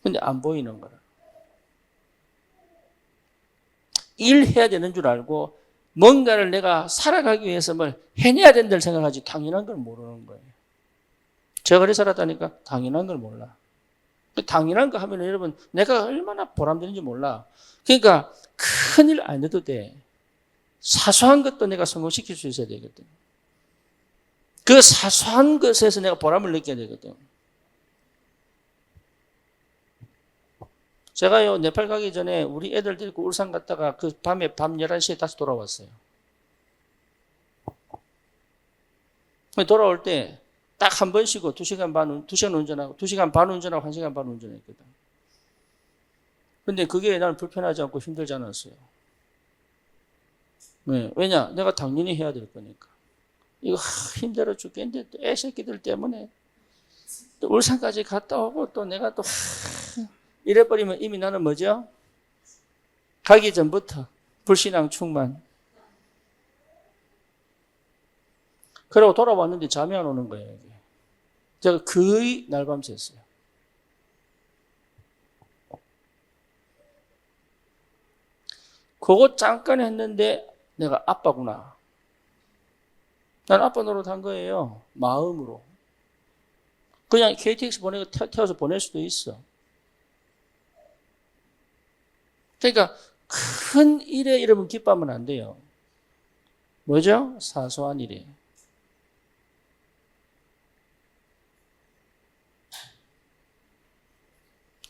근데 안 보이는 거라. 일해야 되는 줄 알고 뭔가를 내가 살아가기 위해서 뭘 해내야 된다를 생각하지 당연한 걸 모르는 거예요. 제가 그래 살았다니까 당연한 걸 몰라. 당연한 거 하면 여러분 내가 얼마나 보람되는지 몰라. 그러니까 큰일 안 해도 돼. 사소한 것도 내가 성공시킬 수 있어야 되거든. 그 사소한 것에서 내가 보람을 느껴야 되거든. 제가요, 네팔 가기 전에 우리 애들 데리고 울산 갔다가 그 밤 11시에 다시 돌아왔어요. 돌아올 때 딱 한 번 쉬고 2시간 운전하고 2시간 반 운전하고 1시간 반 운전했거든. 근데 그게 나는 불편하지 않고 힘들지 않았어요. 네, 왜냐? 내가 당연히 해야 될 거니까. 이거 힘들어 죽겠는데 또 애새끼들 때문에 또 울산까지 갔다 오고 또 내가 또 이래버리면 이미 나는 뭐죠? 가기 전부터 불신앙 충만. 그러고 돌아왔는데 잠이 안 오는 거예요. 이게. 제가 거의 날밤 샜어요. 그거 잠깐 했는데 내가 아빠구나. 난 아빠 노릇한 거예요. 마음으로. 그냥 KTX 보내고 태워서 보낼 수도 있어. 그러니까 큰 일에 여러분 기뻐하면 안 돼요. 뭐죠? 사소한 일에.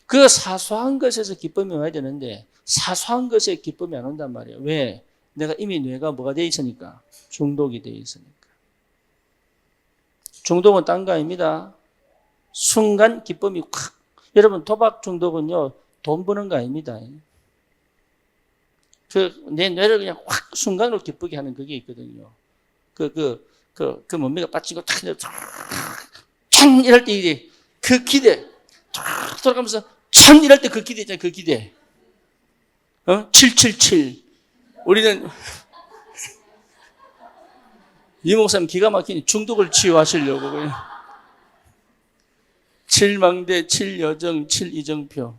그 사소한 것에서 기쁨이 와야 되는데 사소한 것에 기쁨이 안 온단 말이에요. 왜? 내가 이미 뇌가 뭐가 돼 있으니까? 중독이 돼 있으니까. 중독은 딴 거 아닙니다. 순간 기쁨이 확. 여러분 도박 중독은요. 돈 버는 거 아닙니다. 내 뇌를 그냥 확 순간으로 기쁘게 하는 그게 있거든요. 뭡니까? 빠지고 탁 이럴 때 이제 그 기대 탁 돌아가면서 참 이럴 때 그 기대 있잖아요. 그 기대. 777. 우리는 이 목사님 기가 막힌 중독을 치유하시려고 그냥 7망대, 7여정, 7이정표.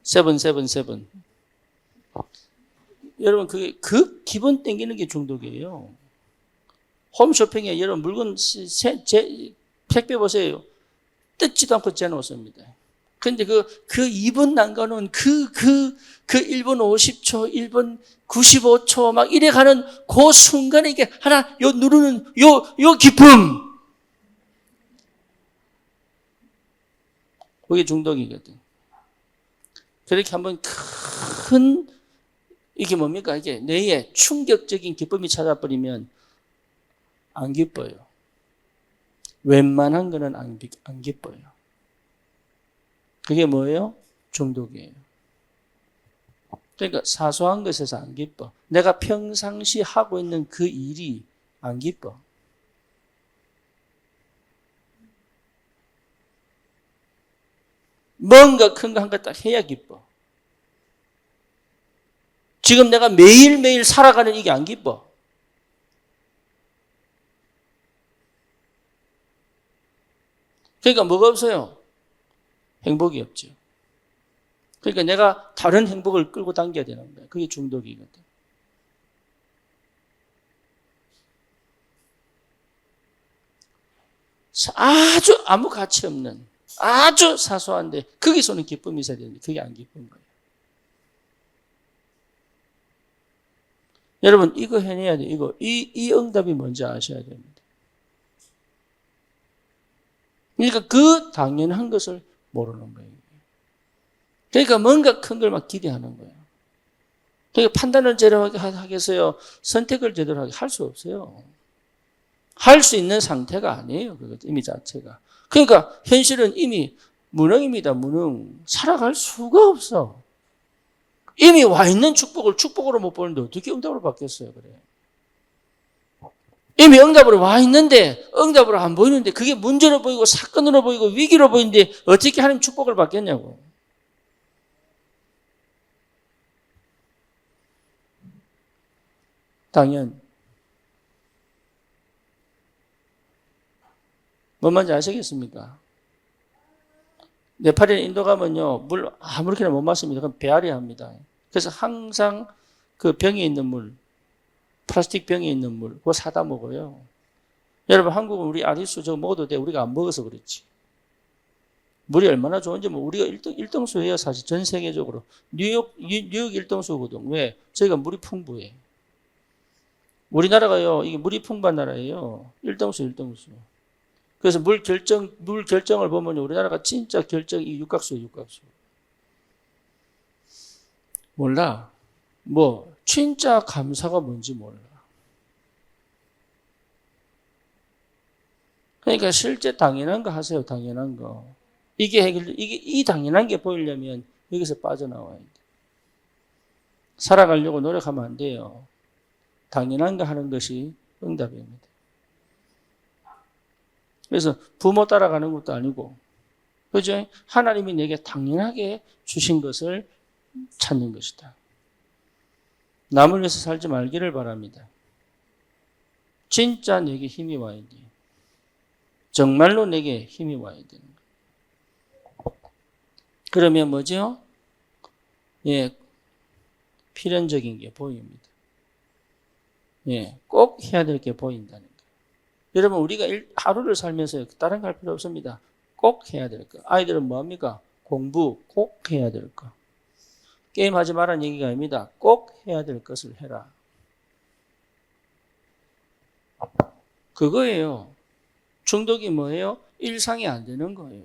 777. 여러분 그 기분 땡기는 게 중독이에요. 홈쇼핑에 여러분 물건 택배 보세요. 뜯지도 않고 재놓습니다. 근데 그 2분 난가는 그 1분 50초, 1분 95초 막 이래 가는 그 순간에 이게 하나 요 누르는 요 기쁨. 그게 중독이거든. 그렇게 한번 큰 이게 뭡니까? 이게 뇌에 충격적인 기쁨이 찾아버리면 안 기뻐요. 웬만한 거는 안 기뻐요. 그게 뭐예요? 중독이에요. 그러니까 사소한 것에서 안 기뻐. 내가 평상시 하고 있는 그 일이 안 기뻐. 뭔가 큰 거 한 거 딱 해야 기뻐. 지금 내가 매일매일 살아가는 이게 안 기뻐. 그러니까 뭐가 없어요? 행복이 없죠. 그러니까 내가 다른 행복을 끌고 당겨야 되는 거예요. 그게 중독이거든. 아주 아무 가치 없는 아주 사소한데 거기서는 기쁨이 있어야 되는데 그게 안 기쁜 거예요. 여러분 이거 해내야 돼요. 이거 이 응답이 뭔지 아셔야 됩니다. 그러니까 그 당연한 것을 모르는 거예요. 그러니까 뭔가 큰 걸 막 기대하는 거예요. 그러니까 판단을 제대로 하겠어요? 선택을 제대로 하게 할 수 없어요. 할 수 있는 상태가 아니에요. 그것 이미 자체가. 그러니까 현실은 이미 무능입니다. 무능. 살아갈 수가 없어. 이미 와 있는 축복을 축복으로 못 보는데 어떻게 응답으로 바뀌었어요? 그래. 이미 응답으로 와 있는데 응답으로 안 보이는데 그게 문제로 보이고 사건으로 보이고 위기로 보이는데 어떻게 하나님 축복을 받겠냐고. 당연. 뭔 말인지 아시겠습니까? 네팔에 인도 가면요, 물 아무렇게나 못 마십니다. 그럼 배앓이 합니다. 그래서 항상 그 병에 있는 물, 플라스틱 병에 있는 물, 그거 사다 먹어요. 여러분, 한국은 우리 아리수 저거 먹어도 돼. 우리가 안 먹어서 그렇지. 물이 얼마나 좋은지 뭐 우리가 1등수예요, 사실 전 세계적으로. 뉴욕 1등수거든. 왜? 저희가 물이 풍부해. 우리나라가요, 이게 물이 풍부한 나라예요. 1등수. 그래서 물 결정을 보면 우리나라가 진짜 결정이 육각수예요, 육각수. 몰라. 뭐, 진짜 감사가 뭔지 몰라. 그러니까 실제 당연한 거 하세요, 당연한 거. 이게 이 당연한 게 보이려면 여기서 빠져나와야 돼. 살아가려고 노력하면 안 돼요. 당연한 거 하는 것이 응답입니다. 그래서 부모 따라가는 것도 아니고, 그죠? 하나님이 내게 당연하게 주신 것을 찾는 것이다. 남을 위해서 살지 말기를 바랍니다. 진짜 내게 힘이 와야 돼. 정말로 내게 힘이 와야 되는 거예요. 그러면 뭐죠? 예, 필연적인 게 보입니다. 예, 꼭 해야 될 게 보인다는 거예요. 여러분, 우리가 하루를 살면서 다른 거 할 필요 없습니다. 꼭 해야 될 거. 아이들은 뭐합니까? 공부 꼭 해야 될 거. 게임하지 말라는 얘기가 아닙니다. 꼭 해야 될 것을 해라. 그거예요. 중독이 뭐예요? 일상이 안 되는 거예요.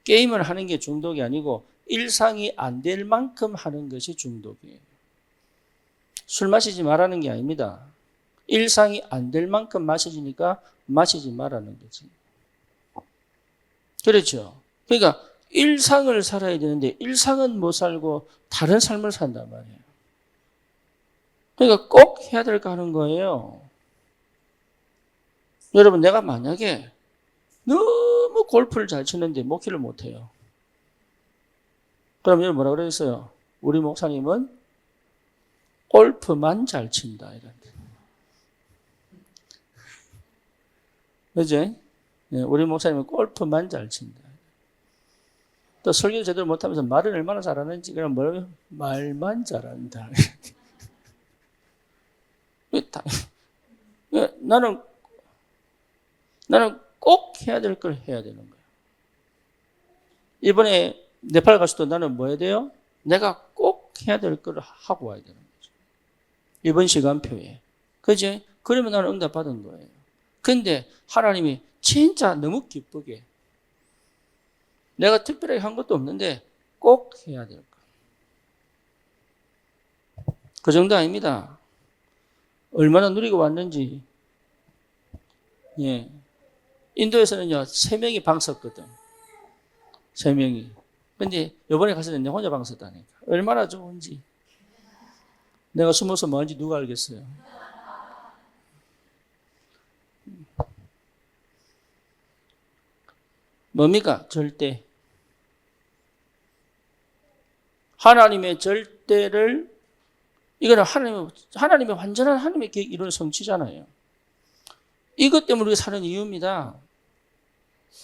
게임을 하는 게 중독이 아니고 일상이 안 될 만큼 하는 것이 중독이에요. 술 마시지 말라는 게 아닙니다. 일상이 안 될 만큼 마셔지니까 마시지 말라는 거지. 그렇죠. 그러니까 일상을 살아야 되는데 일상은 못 살고 다른 삶을 산단 말이에요. 그러니까 꼭 해야 될 거 하는 거예요. 여러분, 내가 만약에 너무 골프를 잘 치는데 목회를 못 해요. 그럼 여러분 뭐라 그랬어요? 우리 목사님은 골프만 잘 친다. 이런데. 그죠? 네, 우리 목사님은 골프만 잘 친다. 또 설교 제대로 못하면서 말을 얼마나 잘하는지 그냥 말만 잘한다. 나는 꼭 해야 될 걸 해야 되는 거예요. 이번에 네팔 갔을 때 나는 뭐 해야 돼요? 내가 꼭 해야 될 걸 하고 와야 되는 거죠. 이번 시간표에. 그지? 그러면 나는 응답 받은 거예요. 근데 하나님이 진짜 너무 기쁘게 내가 특별하게 한 것도 없는데 꼭 해야 될 거. 그 정도 아닙니다. 얼마나 누리고 왔는지. 예. 인도에서는요, 3명이 방 썼거든. 3명이. 근데 요번에 가서는 내 혼자 방 썼다니까. 얼마나 좋은지. 내가 숨어서 뭐 하는지 누가 알겠어요. 뭡니까? 절대. 하나님의 절대를, 이거는 하나님의 완전한 하나님의 계획 이루는 성취잖아요. 이것 때문에 우리가 사는 이유입니다.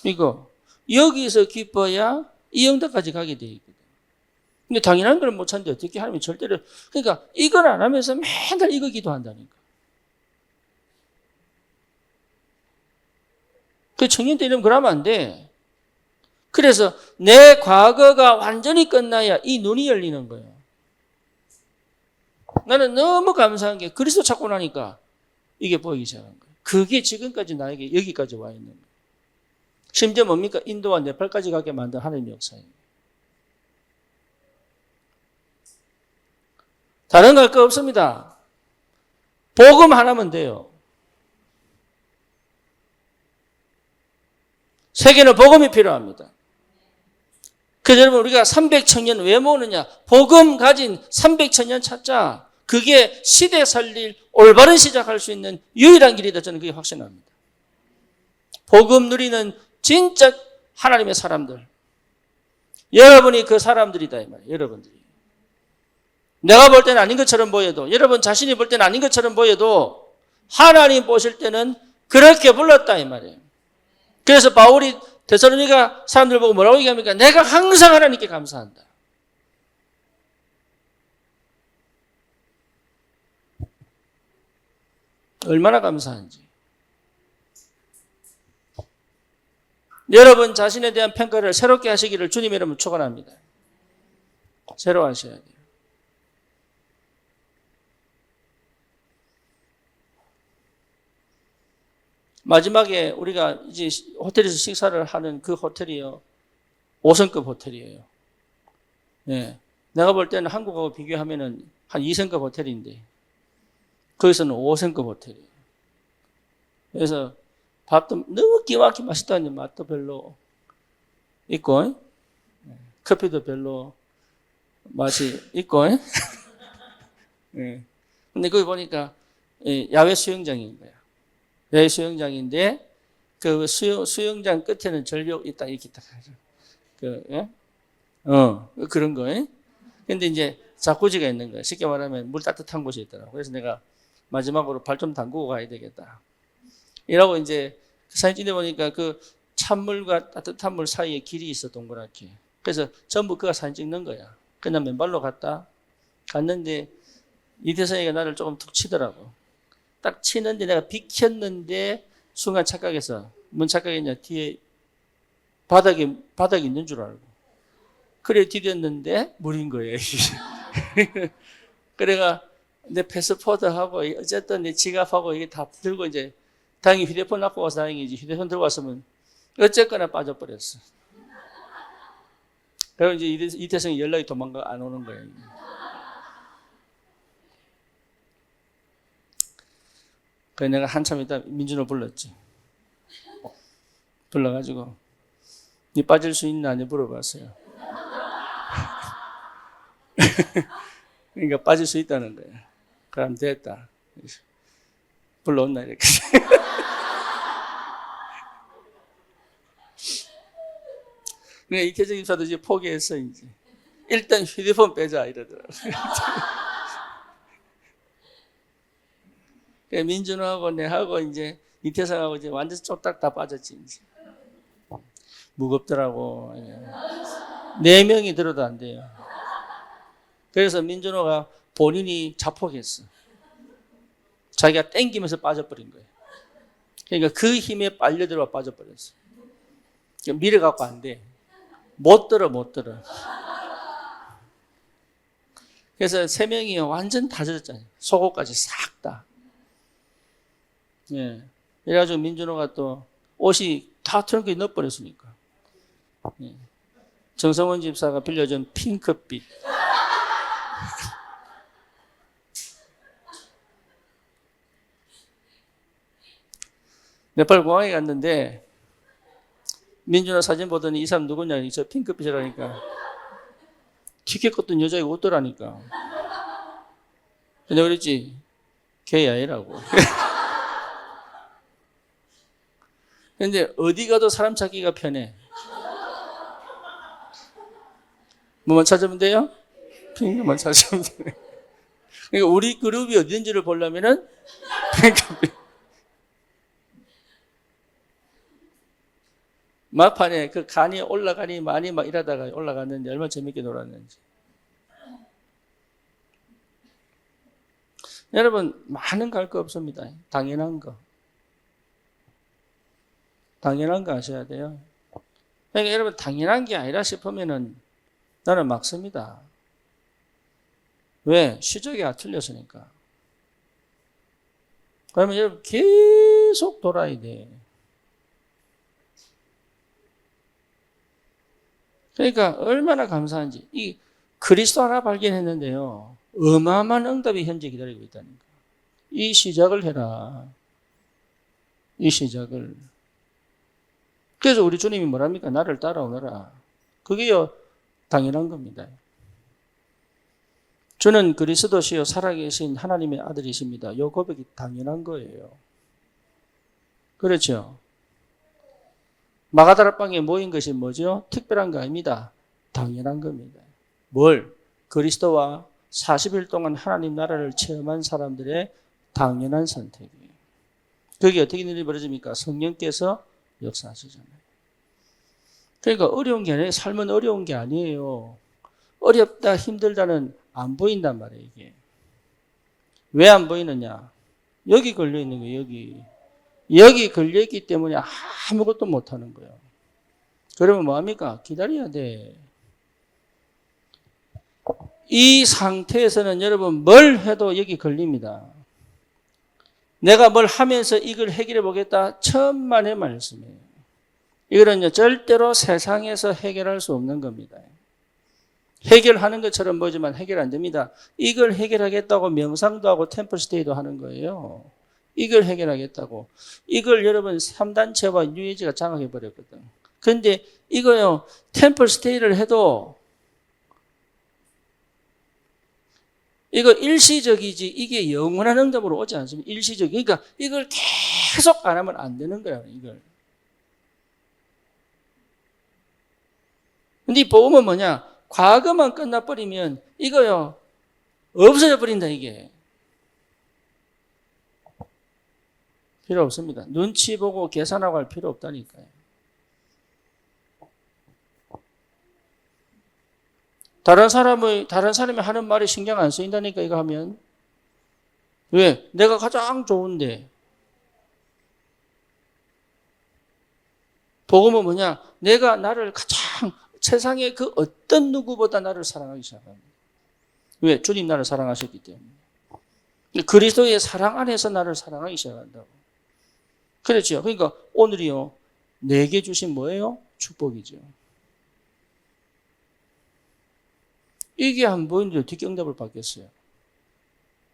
이거. 여기서 기뻐야 이 영도까지 가게 돼 있거든. 근데 당연한 걸 못 찾는데 어떻게 하나님이 절대를, 그러니까 이걸 안 하면서 맨날 이거 기도한다니까. 그 청년 때 이러면 그러면 안 돼. 그래서 내 과거가 완전히 끝나야 이 눈이 열리는 거예요. 나는 너무 감사한 게 그리스도 찾고 나니까 이게 보이기 시작한 거예요. 그게 지금까지 나에게 여기까지 와 있는 거예요. 심지어 뭡니까? 인도와 네팔까지 가게 만든 하나님의 역사예요. 다른 거 할 거 없습니다. 복음 하나면 돼요. 세계는 복음이 필요합니다. 그래서 여러분 우리가 300청년 왜 모으느냐? 복음 가진 300청년 찾자. 그게 시대 살릴 올바른 시작할 수 있는 유일한 길이다. 저는 그게 확신합니다. 복음 누리는 진짜 하나님의 사람들. 여러분이 그 사람들이다 이 말이에요. 여러분들이. 내가 볼 때는 아닌 것처럼 보여도, 여러분 자신이 볼 때는 아닌 것처럼 보여도 하나님 보실 때는 그렇게 불렀다 이 말이에요. 그래서 바울이 데살로니가 사람들 보고 뭐라고 얘기합니까? 내가 항상 하나님께 감사한다. 얼마나 감사한지. 여러분 자신에 대한 평가를 새롭게 하시기를 주님 이름으로 축원합니다. 새로 하셔야 돼요. 마지막에 우리가 이제 호텔에서 식사를 하는 그 호텔이요. 5성급 호텔이에요. 예. 내가 볼 때는 한국하고 비교하면은 한 2성급 호텔인데, 거기서는 5성급 호텔이에요. 그래서 밥도 너무 기막히게 맛있다는데 맛도 별로 있고, 커피도 별로 맛이 있고, 예. 근데 거기 보니까 야외 수영장인 거야. 야외 수영장인데, 그 수영장 끝에는 절벽 있다, 이렇게 딱 하죠. 예? 그런 거. 근데 이제 자쿠지가 있는 거야. 쉽게 말하면 물 따뜻한 곳이 있더라고. 그래서 내가 마지막으로 발 좀 담그고 가야 되겠다. 이라고 이제 사진 찍어보니까 그 찬물과 따뜻한 물 사이에 길이 있어, 동그랗게. 그래서 전부 그가 사진 찍는 거야. 그냥 맨발로 갔는데 이태성이가 나를 조금 툭 치더라고. 딱 치는데 내가 비켰는데 순간 착각해서, 뭔 착각했냐, 뒤에 바닥이 있는 줄 알고. 그래 디뎠는데 물인 거예요. 그래가 내 패스포드하고 어쨌든 내 지갑하고 이게 다 들고 이제 다행히 휴대폰 갖고 와서 다행이지. 휴대폰 들고 왔으면 어쨌거나 빠져버렸어. 그리고 이제 이태성이 연락이 도망가 안 오는 거예요. 그래서 내가 한참 있다 민준호 불렀지. 불러가지고 니 빠질 수 있나 안 물어봤어요. 그러니까 빠질 수 있다는 거야. 그럼 됐다. 불러온나 이렇게. 그러니까 이태정 집사도 이제 포기했어 이제. 일단 휴대폰 빼자 이러더라고. 민준호하고 내하고 이제 이태성하고 이제 완전 쫄딱 다 빠졌지 이제. 무겁더라고. 4명이 들어도 안 돼요. 그래서 민준호가 본인이 자폭했어. 자기가 땡기면서 빠져버린 거예요. 그러니까 그 힘에 빨려들어 빠져버렸어. 밀어갖고 안 돼. 못 들어. 그래서 세 명이 완전 다 젖었잖아요. 속옷까지 싹 다. 예. 그래가지고 민준호가 또 옷이 다 트렁크에 넣어버렸으니까. 예. 정성원 집사가 빌려준 핑크빛. 네팔 공항에 갔는데 민준호 사진 보더니 이 사람 누구냐? 저 핑크빛이라니까. 티켓 껐던 여자애가 웃더라니까. 근데 그랬지. 걔야 이라고. 근데 어디 가도 사람 찾기가 편해. 뭐만 찾으면 돼요? 핑크만 찾으면 돼. 그러니까 우리 그룹이 어딘지를 보려면은 핑크빛. 막판에 그 간이 올라가니 많이 막 이러다가 올라갔는데 얼마나 재밌게 놀았는지. 여러분, 많은 거 할 거 없습니다. 당연한 거. 당연한 거 하셔야 돼요. 그러니까 여러분, 당연한 게 아니라 싶으면은 나는 막습니다. 왜? 시적이가 틀렸으니까. 그러면 여러분, 계속 돌아야 돼. 그러니까 얼마나 감사한지. 이 그리스도 하나 발견했는데요. 어마어마한 응답이 현재 기다리고 있다니까. 이 시작을 해라. 이 시작을. 그래서 우리 주님이 뭐랍니까? 나를 따라오너라. 그게요, 당연한 겁니다. 저는 그리스도시요 살아계신 하나님의 아들이십니다. 이 고백이 당연한 거예요. 그렇죠? 마가다락방에 모인 것이 뭐죠? 특별한 거 아닙니다. 당연한 겁니다. 뭘? 그리스도와 40일 동안 하나님 나라를 체험한 사람들의 당연한 선택이에요. 그게 어떻게 일이 벌어집니까? 성령께서 역사하시잖아요. 그러니까 어려운 게 아니에요. 삶은 어려운 게 아니에요. 어렵다, 힘들다는 안 보인단 말이에요, 이게. 왜 안 보이느냐? 여기 걸려있는 거예요, 여기. 여기 걸려있기 때문에 아무것도 못하는 거예요. 그러면 뭐합니까? 기다려야 돼. 이 상태에서는 여러분 뭘 해도 여기 걸립니다. 내가 뭘 하면서 이걸 해결해 보겠다. 천만의 말씀이에요. 이거는요, 절대로 세상에서 해결할 수 없는 겁니다. 해결하는 것처럼 보이지만 해결 안 됩니다. 이걸 해결하겠다고 명상도 하고 템플스테이도 하는 거예요. 이걸 해결하겠다고. 이걸 여러분 3단체와 뉴에이지가 장악해버렸거든. 그런데 이거요, 템플스테이를 해도 이거 일시적이지 이게 영원한 응답으로 오지 않습니다. 일시적. 그러니까 이걸 계속 안 하면 안 되는 거야, 이걸. 근데 이 복음은 뭐냐? 과거만 끝나버리면 이거요, 없어져 버린다, 이게. 필요 없습니다. 눈치 보고 계산하고 할 필요 없다니까요. 다른 사람이 하는 말에 신경 안 쓰인다니까, 이거 하면. 왜? 내가 가장 좋은데. 복음은 뭐냐? 내가 나를 가장 세상의 그 어떤 누구보다 나를 사랑하기 시작합니다. 왜? 주님 나를 사랑하셨기 때문에. 그리스도의 사랑 안에서 나를 사랑하기 시작한다고. 그렇죠. 그러니까 오늘이요, 내게 주신 뭐예요? 축복이죠. 이게 안 보이는데 어떻게 응답을 받겠어요?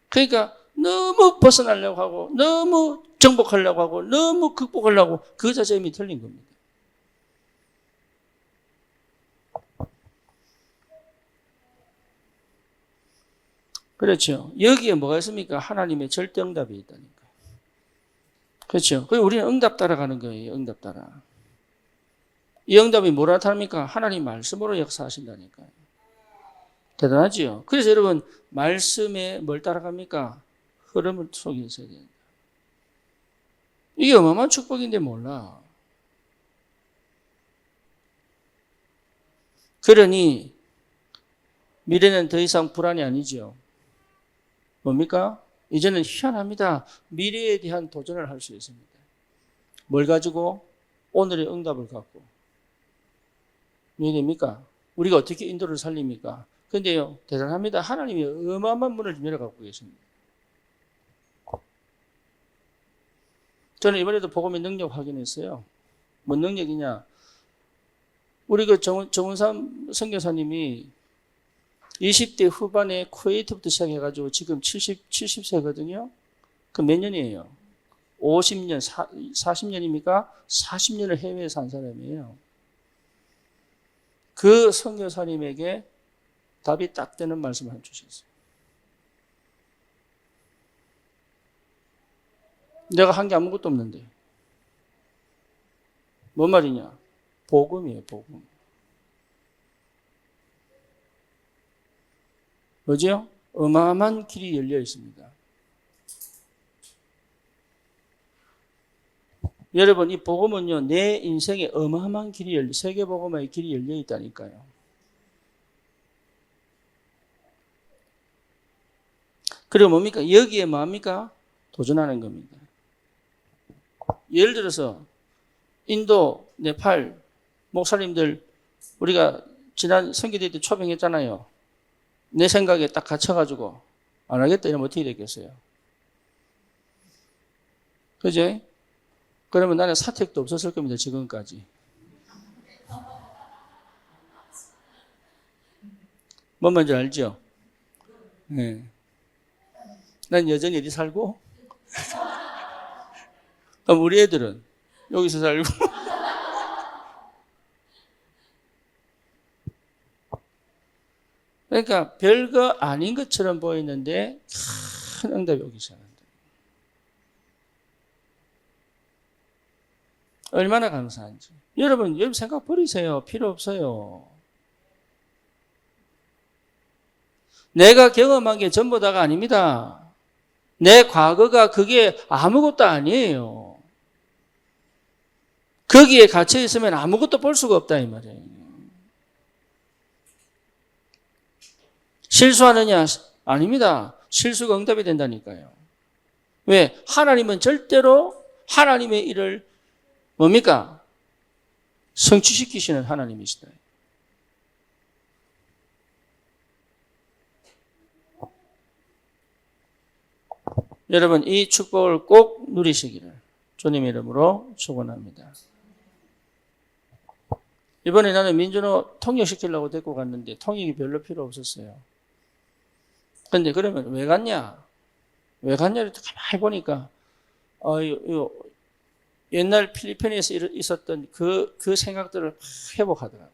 그러니까 너무 벗어나려고 하고, 너무 정복하려고 하고, 너무 극복하려고 그 자체가 이미 틀린 겁니다. 그렇죠. 여기에 뭐가 있습니까? 하나님의 절대 응답이 있다니까. 그렇죠. 그리고 우리는 응답 따라가는 거예요. 응답 따라. 이 응답이 뭐라 나타납니까? 하나님 말씀으로 역사하신다니까요. 대단하지요. 그래서 여러분, 말씀에 뭘 따라갑니까? 흐름을 속에 있어야 됩니다. 이게 어마어마한 축복인데 몰라. 그러니 미래는 더 이상 불안이 아니죠. 뭡니까? 이제는 희한합니다. 미래에 대한 도전을 할 수 있습니다. 뭘 가지고? 오늘의 응답을 갖고. 왜 됩니까? 우리가 어떻게 인도를 살립니까? 근데요, 대단합니다. 하나님이 어마어마한 문을 열어갖고 계십니다. 저는 이번에도 복음의 능력 확인했어요. 뭔 능력이냐? 우리 그 정은삼 선교사님이 20대 후반에 쿠웨이트부터 시작해가지고 지금 70세거든요. 그 몇 년이에요? 50년, 40년입니까? 40년을 해외에 산 사람이에요. 그 선교사님에게 답이 딱 되는 말씀을 해주셨어요. 내가 한 게 아무것도 없는데. 뭔 말이냐? 복음이에요, 복음. 뭐죠? 어마어마한 길이 열려 있습니다. 여러분, 이 복음은요, 내 인생에 어마어마한 길이 세계 복음의 길이 열려 있다니까요. 그리고 뭡니까? 여기에 뭡니까? 도전하는 겁니다. 예를 들어서 인도, 네팔 목사님들 우리가 지난 선교대 때 초빙했잖아요. 내 생각에 딱 갇혀가지고 안 하겠다 이러면 어떻게 됐겠어요? 그죠? 그러면 나는 사택도 없었을 겁니다. 지금까지. 뭔 말인지 알죠? 네. 난 여전히 어디 살고? 그럼 우리 애들은 여기서 살고. 그러니까 별거 아닌 것처럼 보이는데 큰 응답이 오기 시작한다. 얼마나 감사한지. 여러분 생각 버리세요. 필요 없어요. 내가 경험한 게 전부 다가 아닙니다. 내 과거가 그게 아무것도 아니에요. 거기에 갇혀 있으면 아무것도 볼 수가 없다 이 말이에요. 실수하느냐? 아닙니다. 실수가 응답이 된다니까요. 왜? 하나님은 절대로 하나님의 일을 뭡니까? 성취시키시는 하나님이시다. 여러분 이 축복을 꼭 누리시기를 주님의 이름으로 축원합니다. 이번에 나는 민준호 통역시키려고 데리고 갔는데 통역이 별로 필요 없었어요. 근데 그러면 왜 갔냐? 왜 갔냐를 가만히 보니까 옛날 필리핀에서 있었던 그 생각들을 회복하더라고요.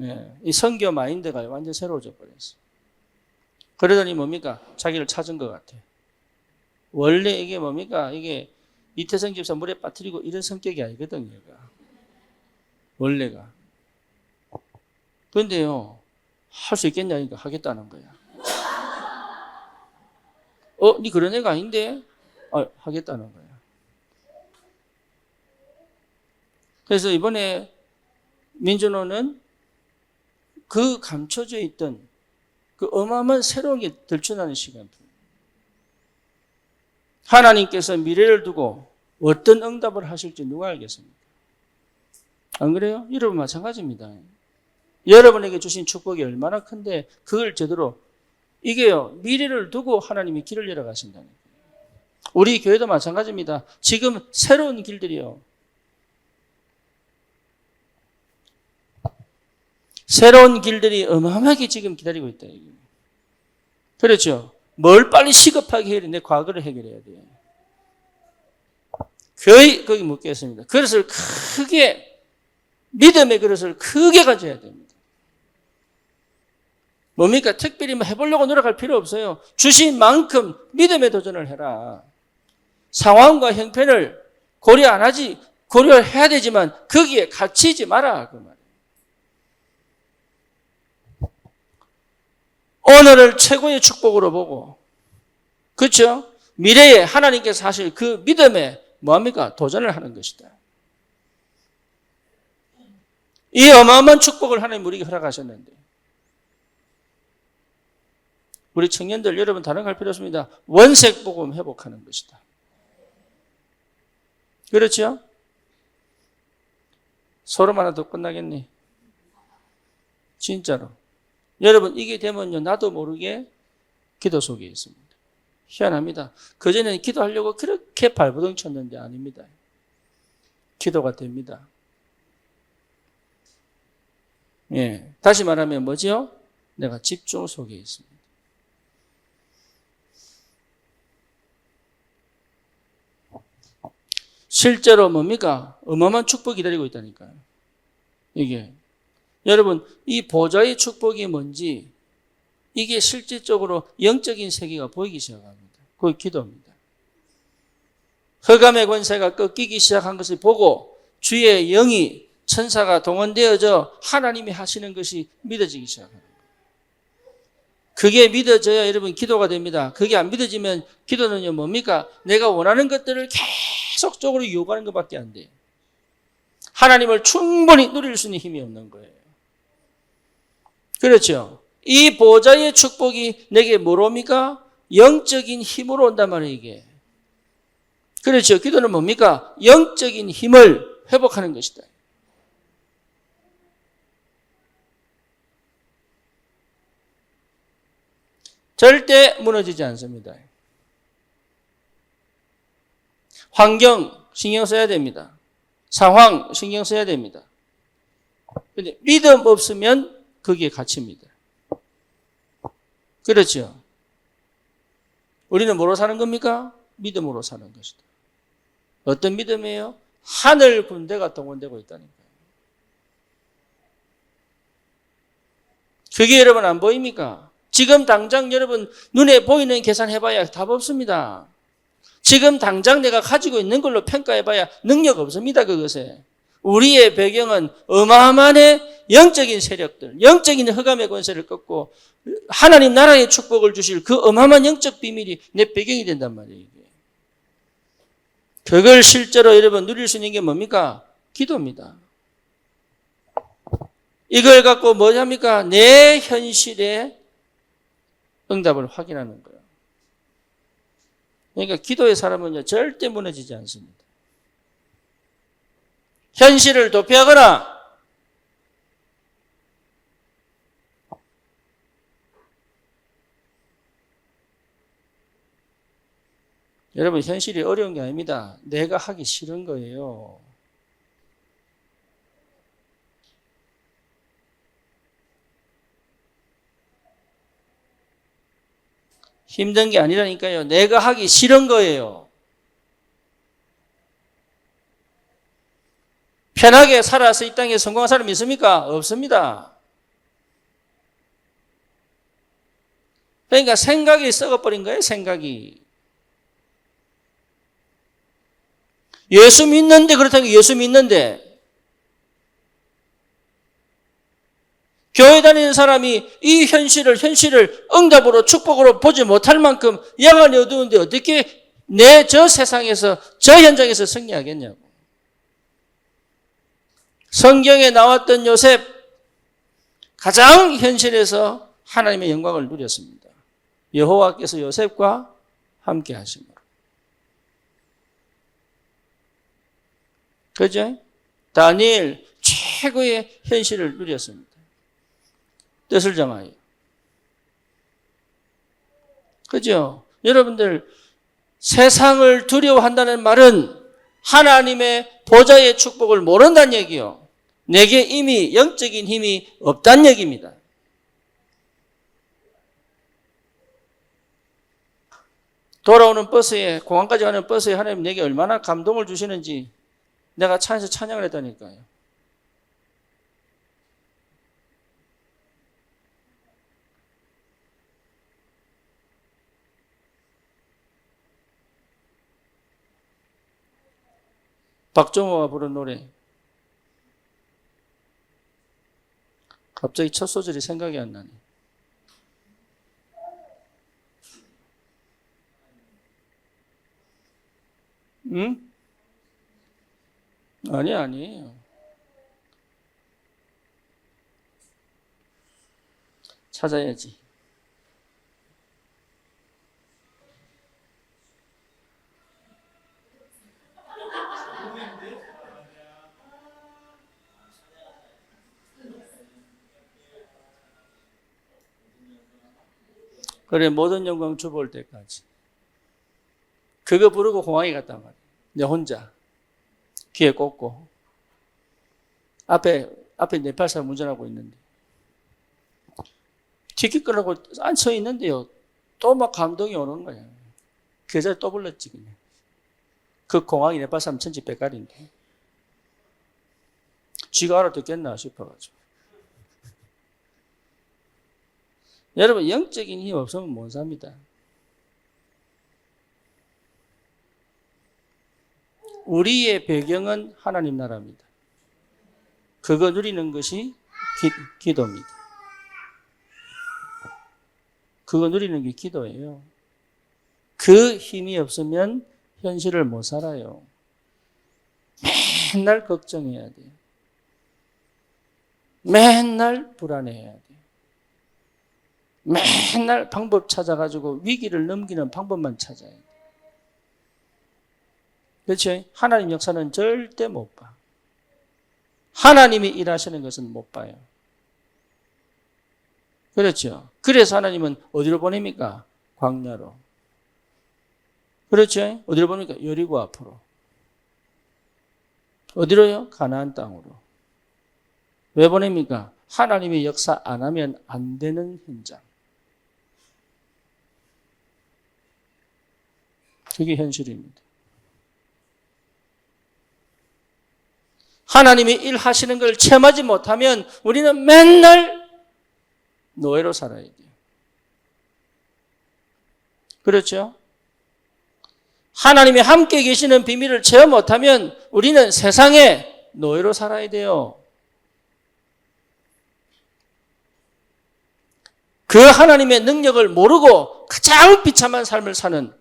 예, 이 선교 마인드가 완전 새로워져 버렸어요. 그러더니 뭡니까? 자기를 찾은 것 같아. 원래 이게 뭡니까? 이게 이태성 집사 물에 빠뜨리고 이런 성격이 아니거든, 얘가. 원래가. 그런데요, 할 수 있겠냐니까 하겠다는 거야. 니 그런 애가 아닌데? 하겠다는 거야. 그래서 이번에 민준호는 그 감춰져 있던 그 어마어마한 새로운 게 들춰나는 시간. 하나님께서 미래를 두고 어떤 응답을 하실지 누가 알겠습니까? 안 그래요? 여러분 마찬가지입니다. 여러분에게 주신 축복이 얼마나 큰데 그걸 제대로 이게요. 미래를 두고 하나님이 길을 열어 가신다는 거예요. 우리 교회도 마찬가지입니다. 지금 새로운 길들이요. 새로운 길들이 어마어마하게 지금 기다리고 있다. 그렇죠? 뭘 빨리 시급하게 해야 돼? 내 과거를 해결해야 돼. 거기 묻겠습니다. 그릇을 크게, 믿음의 그릇을 크게 가져야 됩니다. 뭡니까? 특별히 해보려고 노력할 필요 없어요. 주신 만큼 믿음의 도전을 해라. 상황과 형편을 고려해야 되지만 거기에 갇히지 마라. 그 말이에요. 오늘을 최고의 축복으로 보고, 그렇죠? 미래에 하나님께서 하실 그 믿음에 뭐합니까? 도전을 하는 것이다. 이 어마어마한 축복을 하나님 우리에게 허락하셨는데, 우리 청년들 여러분 다른 거 할 필요 없습니다. 원색 복음 회복하는 것이다. 그렇죠? 소름 하나 더 끝나겠네. 진짜로. 여러분, 이게 되면요, 나도 모르게 기도 속에 있습니다. 희한합니다. 그전에는 기도하려고 그렇게 발버둥 쳤는데 아닙니다. 기도가 됩니다. 예. 다시 말하면 뭐지요? 내가 집중 속에 있습니다. 실제로 뭡니까? 어마어마한 축복이 기다리고 있다니까요. 이게. 여러분, 이 보좌의 축복이 뭔지, 이게 실질적으로 영적인 세계가 보이기 시작합니다. 그게 기도입니다. 흑암의 권세가 꺾이기 시작한 것을 보고 주의 영이 천사가 동원되어져 하나님이 하시는 것이 믿어지기 시작합니다. 그게 믿어져야 여러분 기도가 됩니다. 그게 안 믿어지면 기도는요 뭡니까? 내가 원하는 것들을 계속적으로 요구하는 것밖에 안 돼요. 하나님을 충분히 누릴 수 있는 힘이 없는 거예요. 그렇죠? 이 보좌의 축복이 내게 뭐로 옵니까? 영적인 힘으로 온단 말이에요, 이게. 그렇죠? 기도는 뭡니까? 영적인 힘을 회복하는 것이다. 절대 무너지지 않습니다. 환경 신경 써야 됩니다. 상황 신경 써야 됩니다. 근데 믿음 없으면 거기에 갇힙니다. 그렇죠? 우리는 뭐로 사는 겁니까? 믿음으로 사는 것이다. 어떤 믿음이에요? 하늘 군대가 동원되고 있다니까요. 그게 여러분 안 보입니까? 지금 당장 여러분 눈에 보이는 계산해봐야 답 없습니다. 지금 당장 내가 가지고 있는 걸로 평가해봐야 능력 없습니다. 그것에. 우리의 배경은 어마어마한 영적인 세력들, 영적인 흑암의 권세를 꺾고 하나님 나라의 축복을 주실 그 어마어마한 영적 비밀이 내 배경이 된단 말이에요. 이게. 그걸 실제로 여러분 누릴 수 있는 게 뭡니까? 기도입니다. 이걸 갖고 뭐 합니까? 내 현실의 응답을 확인하는 거예요. 그러니까 기도의 사람은요, 절대 무너지지 않습니다. 현실을 도피하거나, 여러분, 현실이 어려운 게 아닙니다. 내가 하기 싫은 거예요. 힘든 게 아니라니까요. 내가 하기 싫은 거예요. 편하게 살아서 이 땅에 성공한 사람이 있습니까? 없습니다. 그러니까 생각이 썩어버린 거예요, 생각이. 예수 믿는데, 그렇다면 예수 믿는데, 교회 다니는 사람이 이 현실을 응답으로 축복으로 보지 못할 만큼 야간이 어두운데 어떻게 내 저 세상에서, 저 현장에서 승리하겠냐고. 성경에 나왔던 요셉, 가장 현실에서 하나님의 영광을 누렸습니다. 여호와께서 요셉과 함께 하심으로. 그죠? 다니엘 최고의 현실을 누렸습니다. 뜻을 정하여. 그죠? 여러분들, 세상을 두려워한다는 말은 하나님의 보좌의 축복을 모른다는 얘기요. 내게 이미 영적인 힘이 없다는 얘기입니다. 돌아오는 버스에, 공항까지 가는 버스에 하나님 내게 얼마나 감동을 주시는지 내가 차에서 찬양을 했다니까요. 박정호가 부른 노래. 갑자기 첫 소절이 생각이 안 나네. 응? 아니에요. 찾아야지. 그래, 모든 영광 주 볼 때까지. 그거 부르고 공항에 갔단 말이야. 내 혼자. 귀에 꽂고. 앞에 네팔 사람 운전하고 있는데. 티켓 끊고 앉혀 있는데요. 또 막 감동이 오는 거야. 그 여자 또 불렀지, 그냥. 그 공항이 네팔 사람 천지백갈인데. 쥐가 알아듣겠나 싶어가지고. 여러분, 영적인 힘 없으면 못 삽니다. 우리의 배경은 하나님 나라입니다. 그거 누리는 것이 기도입니다. 그거 누리는 게 기도예요. 그 힘이 없으면 현실을 못 살아요. 맨날 걱정해야 돼요. 맨날 불안해야 돼요. 맨날 방법 찾아가지고 위기를 넘기는 방법만 찾아야 돼요. 그렇죠? 하나님 역사는 절대 못 봐. 하나님이 일하시는 것은 못 봐요. 그렇죠? 그래서 하나님은 어디로 보냅니까? 광야로. 그렇죠? 어디로 보냅니까? 여리고 앞으로. 어디로요? 가나안 땅으로. 왜 보냅니까? 하나님의 역사 안 하면 안 되는 현장. 그게 현실입니다. 하나님이 일하시는 걸 체험하지 못하면 우리는 맨날 노예로 살아야 돼요. 그렇죠? 하나님이 함께 계시는 비밀을 체험 못하면 우리는 세상에 노예로 살아야 돼요. 그 하나님의 능력을 모르고 가장 비참한 삶을 사는,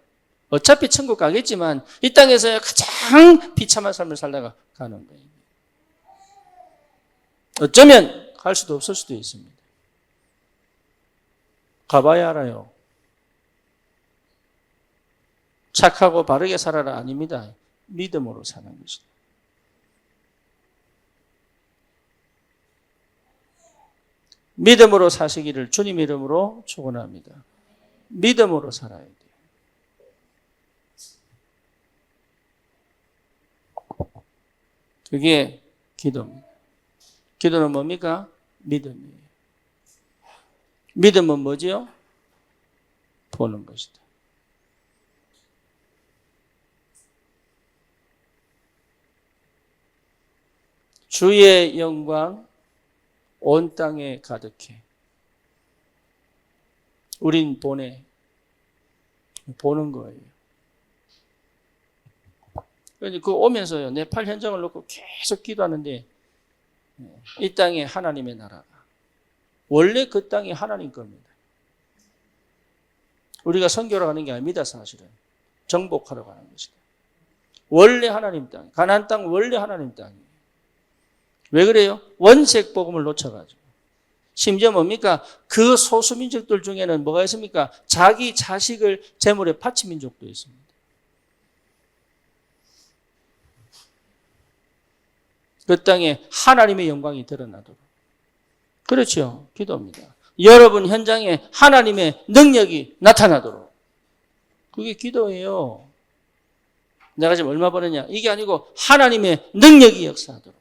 어차피 천국 가겠지만 이 땅에서 가장 비참한 삶을 살다가 가는 거예요. 어쩌면 갈 수도 없을 수도 있습니다. 가봐야 알아요. 착하고 바르게 살아라 아닙니다. 믿음으로 사는 것이다. 믿음으로 사시기를 주님 이름으로 축원합니다. 믿음으로 살아야 돼요. 그게 기도입니다. 기도는 뭡니까? 믿음이에요. 믿음은 뭐지요? 보는 것이다. 주의 영광 온 땅에 가득해. 우린 보는 거예요. 그 오면서요, 네팔 현장을 놓고 계속 기도하는데 이 땅에 하나님의 나라가. 원래 그 땅이 하나님 겁니다. 우리가 선교로 가는 게 아닙니다, 사실은. 정복하러 가는 것이다. 원래 하나님 땅, 가나안 땅 원래 하나님 땅이에요. 왜 그래요? 원색 복음을 놓쳐가지고. 심지어 뭡니까? 그 소수민족들 중에는 뭐가 있습니까? 자기 자식을 제물에 바친 민족도 있습니다. 그 땅에 하나님의 영광이 드러나도록. 그렇죠. 기도입니다. 여러분 현장에 하나님의 능력이 나타나도록. 그게 기도예요. 내가 지금 얼마 버느냐? 이게 아니고 하나님의 능력이 역사하도록.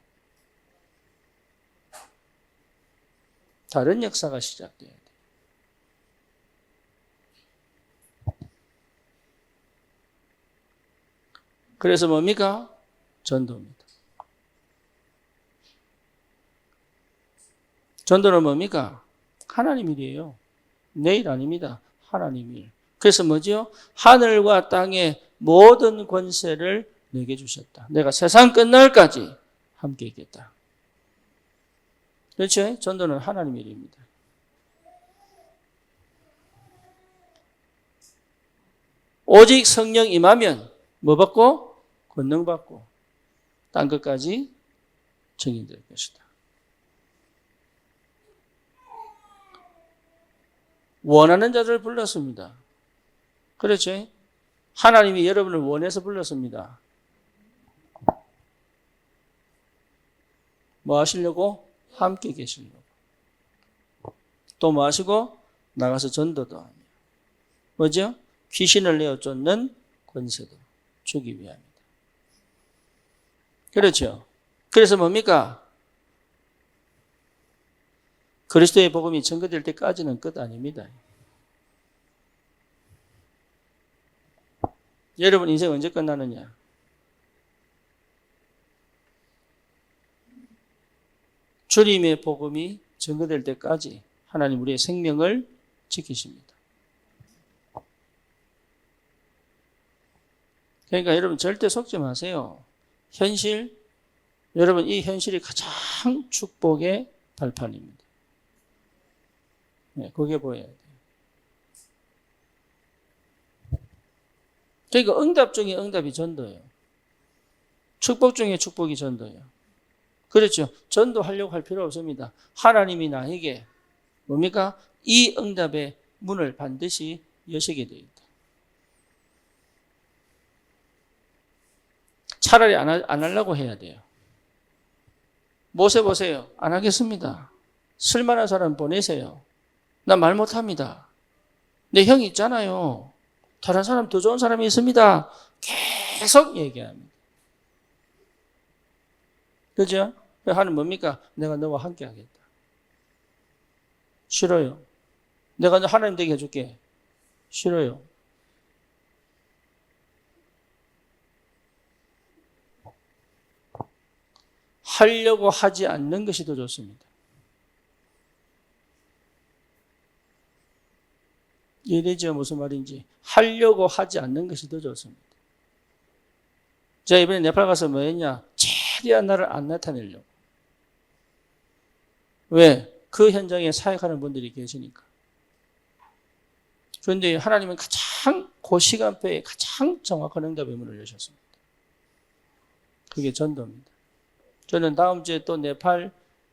다른 역사가 시작돼야 돼요. 그래서 뭡니까? 전도입니다. 전도는 뭡니까? 하나님 일이에요. 내 일 아닙니다. 하나님 일. 그래서 뭐지요? 하늘과 땅의 모든 권세를 내게 주셨다. 내가 세상 끝날까지 함께 있겠다. 그렇죠? 전도는 하나님 일입니다. 오직 성령 임하면 뭐 받고? 권능 받고 땅 끝까지 증인될 것이다. 원하는 자들을 불렀습니다. 그렇죠? 하나님이 여러분을 원해서 불렀습니다. 뭐 하시려고? 함께 계시려고. 또 뭐 하시고? 나가서 전도도 하며. 뭐죠? 귀신을 내어 쫓는 권세도 주기 위함이다. 그렇죠. 그래서 뭡니까? 그리스도의 복음이 증거될 때까지는 끝 아닙니다. 여러분 인생 언제 끝나느냐? 주님의 복음이 증거될 때까지 하나님 우리의 생명을 지키십니다. 그러니까 여러분 절대 속지 마세요. 현실, 여러분 이 현실이 가장 축복의 발판입니다. 네, 그게 보여야 돼요. 그러니까 응답 중에 응답이 전도예요. 축복 중에 축복이 전도예요. 그렇죠. 전도하려고 할 필요 없습니다. 하나님이 나에게 뭡니까? 이 응답의 문을 반드시 여시게 되어 있다. 차라리 안 하려고 해야 돼요. 모세 보세요. 안 하겠습니다. 쓸만한 사람 보내세요. 나 말 못합니다. 내 형이 있잖아요. 다른 사람 더 좋은 사람이 있습니다. 계속 얘기합니다. 그죠? 하는 뭡니까? 내가 너와 함께 하겠다. 싫어요. 내가 너 하나님 되게 해줄게. 싫어요. 하려고 하지 않는 것이 더 좋습니다. 이해되죠? 무슨 말인지. 하려고 하지 않는 것이 더 좋습니다. 제가 이번에 네팔 가서 뭐 했냐? 최대한 나를 안 나타내려고. 왜? 그 현장에 사역하는 분들이 계시니까. 그런데 하나님은 가장 그 시간표에 가장 정확한 응답의 문을 여셨습니다. 그게 전도입니다. 저는 다음 주에 또 네팔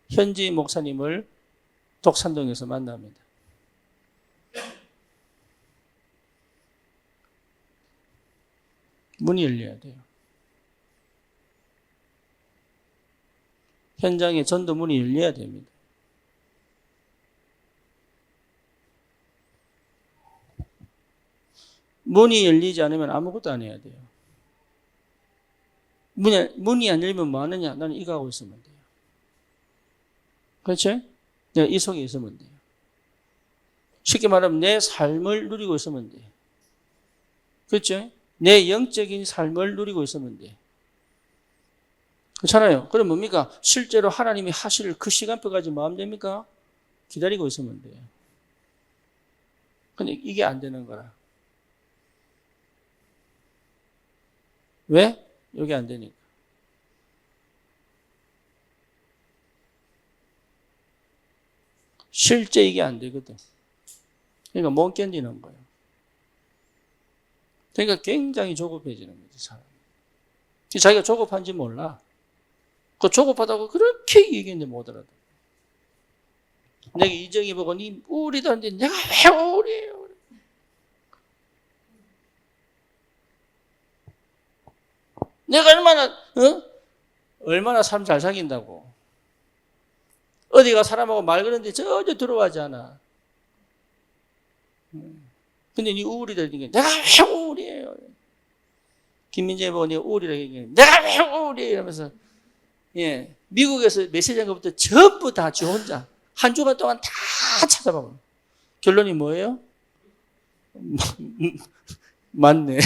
현지 목사님을 독산동에서 만납니다. 문이 열려야 돼요. 현장에 전도 문이 열려야 됩니다. 문이 열리지 않으면 아무것도 안 해야 돼요. 문이 안 열리면 뭐 하느냐? 나는 이거 하고 있으면 돼요. 그렇죠? 내가 이 속에 있으면 돼요. 쉽게 말하면 내 삶을 누리고 있으면 돼요. 그렇죠? 내 영적인 삶을 누리고 있으면 돼요. 그렇잖아요. 그럼 뭡니까? 실제로 하나님이 하실 그 시간표까지 뭐 하면 됩니까? 기다리고 있으면 돼요. 근데 이게 안 되는 거라. 왜? 여기 안 되니까. 실제 이게 안 되거든. 그러니까 못 견디는 거예요. 그러니까 굉장히 조급해지는 거지, 사람이. 자기가 조급한지 몰라. 그 조급하다고 그렇게 얘기했는데 못 알아듣어. 내가 이정희 보고 니 우울이다는데 내가 왜 우울해요? 내가 얼마나 사람 잘 사귄다고. 어디가 사람하고 말 그러는데 전혀 들어가지 않아. 근데 니 우울이다니까 내가 왜 우울해요? 김민재 보고 니 우울이라고 얘기해. 내가 왜 우울해요? 이러면서 예, 미국에서 메시지 한 것부터 전부 다 지 혼자 한 주간 동안 다 찾아봐요. 결론이 뭐예요? 맞네.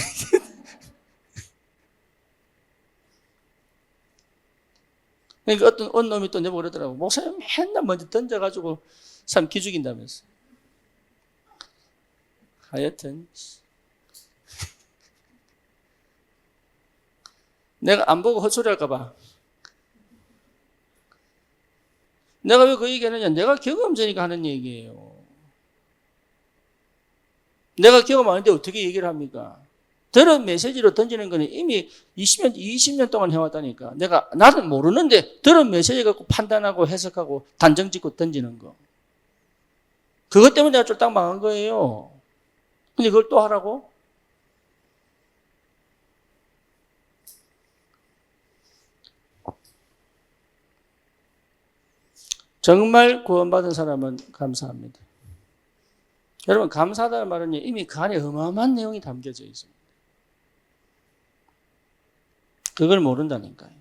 그러니까 어떤 놈이 또 내보고 그러더라고. 목사님 맨날 먼저 던져가지고 사람 기죽인다면서. 하여튼 내가 안 보고 헛소리 할까 봐. 내가 왜 그 얘기하느냐? 내가 경험자니까 하는 얘기예요. 내가 경험 안 했는데 어떻게 얘기를 합니까? 들은 메시지로 던지는 거는 이미 20년 동안 해왔다니까. 나는 모르는데 들은 메시지 갖고 판단하고 해석하고 단정 짓고 던지는 거. 그것 때문에 내가 쫄딱 망한 거예요. 근데 그걸 또 하라고? 정말 구원받은 사람은 감사합니다. 여러분, 감사하다는 말은 이미 그 안에 어마어마한 내용이 담겨져 있습니다. 그걸 모른다니까요.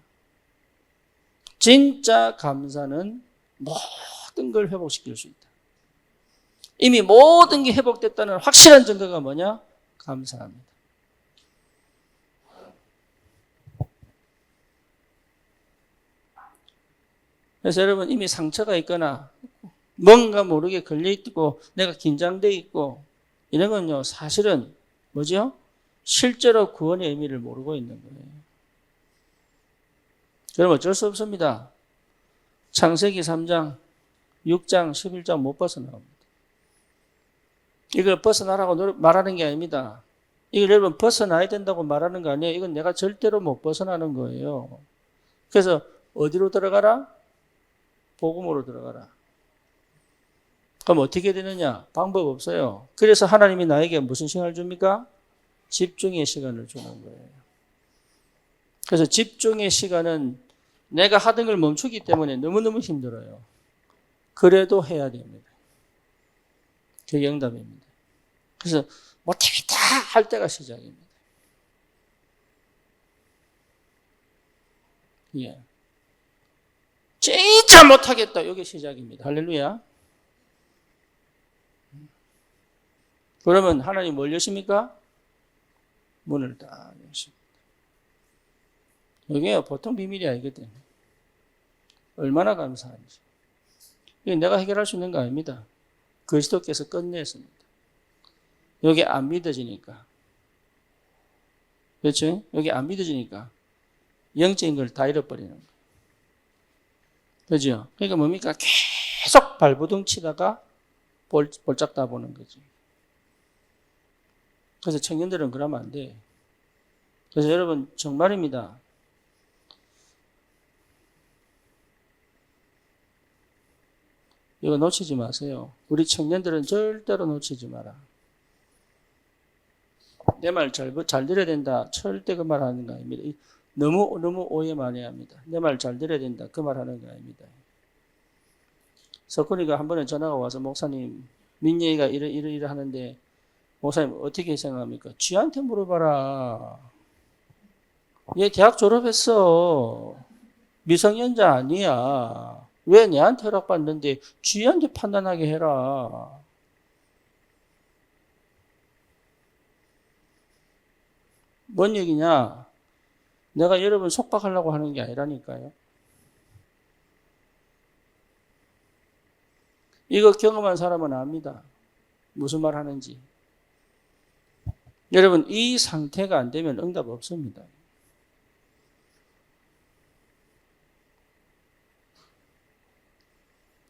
진짜 감사는 모든 걸 회복시킬 수 있다. 이미 모든 게 회복됐다는 확실한 증거가 뭐냐? 감사합니다. 그래서 여러분, 이미 상처가 있거나 뭔가 모르게 걸려있고 내가 긴장돼 있고 이런 건요, 사실은 뭐죠? 실제로 구원의 의미를 모르고 있는 거예요. 그럼 어쩔 수 없습니다. 창세기 3장, 6장, 11장 못 벗어나옵니다. 이걸 벗어나라고 말하는 게 아닙니다. 이걸 여러분 벗어나야 된다고 말하는 거 아니에요. 이건 내가 절대로 못 벗어나는 거예요. 그래서 어디로 들어가라? 복음으로 들어가라. 그럼 어떻게 되느냐? 방법 없어요. 그래서 하나님이 나에게 무슨 시간을 줍니까? 집중의 시간을 주는 거예요. 그래서 집중의 시간은 내가 하던 걸 멈추기 때문에 너무너무 힘들어요. 그래도 해야 됩니다. 그게 응답입니다. 그래서 못하겠다 할 때가 시작입니다. 예. 진짜 못하겠다. 이게 시작입니다. 할렐루야. 그러면 하나님 뭘 여십니까? 문을 딱 여십니다. 이게 보통 비밀이 아니거든요. 얼마나 감사한지. 이게 내가 해결할 수 있는 거 아닙니다. 그리스도께서 끝냈습니다. 여기 안 믿어지니까. 그렇죠? 여기 안 믿어지니까 영적인 걸 다 잃어버리는 거예요. 그죠? 그러니까 뭡니까? 계속 발버둥 치다가 볼짝 다 보는 거지. 그래서 청년들은 그러면 안 돼. 그래서 여러분, 정말입니다. 이거 놓치지 마세요. 우리 청년들은 절대로 놓치지 마라. 내 말 잘 들어야 된다. 절대 그 말 하는 거 아닙니다. 너무 오해 많이 합니다. 내 말 잘 들어야 된다. 그 말 하는 거 아닙니다. 석훈이가 한 번에 전화가 와서 목사님, 민예이가 이러 하는데 목사님 어떻게 생각합니까? 쥐한테 물어봐라. 얘 대학 졸업했어. 미성년자 아니야. 왜 내한테 허락받는데 쥐한테 판단하게 해라. 뭔 얘기냐? 내가 여러분 속박하려고 하는 게 아니라니까요. 이거 경험한 사람은 압니다. 무슨 말 하는지. 여러분, 이 상태가 안 되면 응답 없습니다.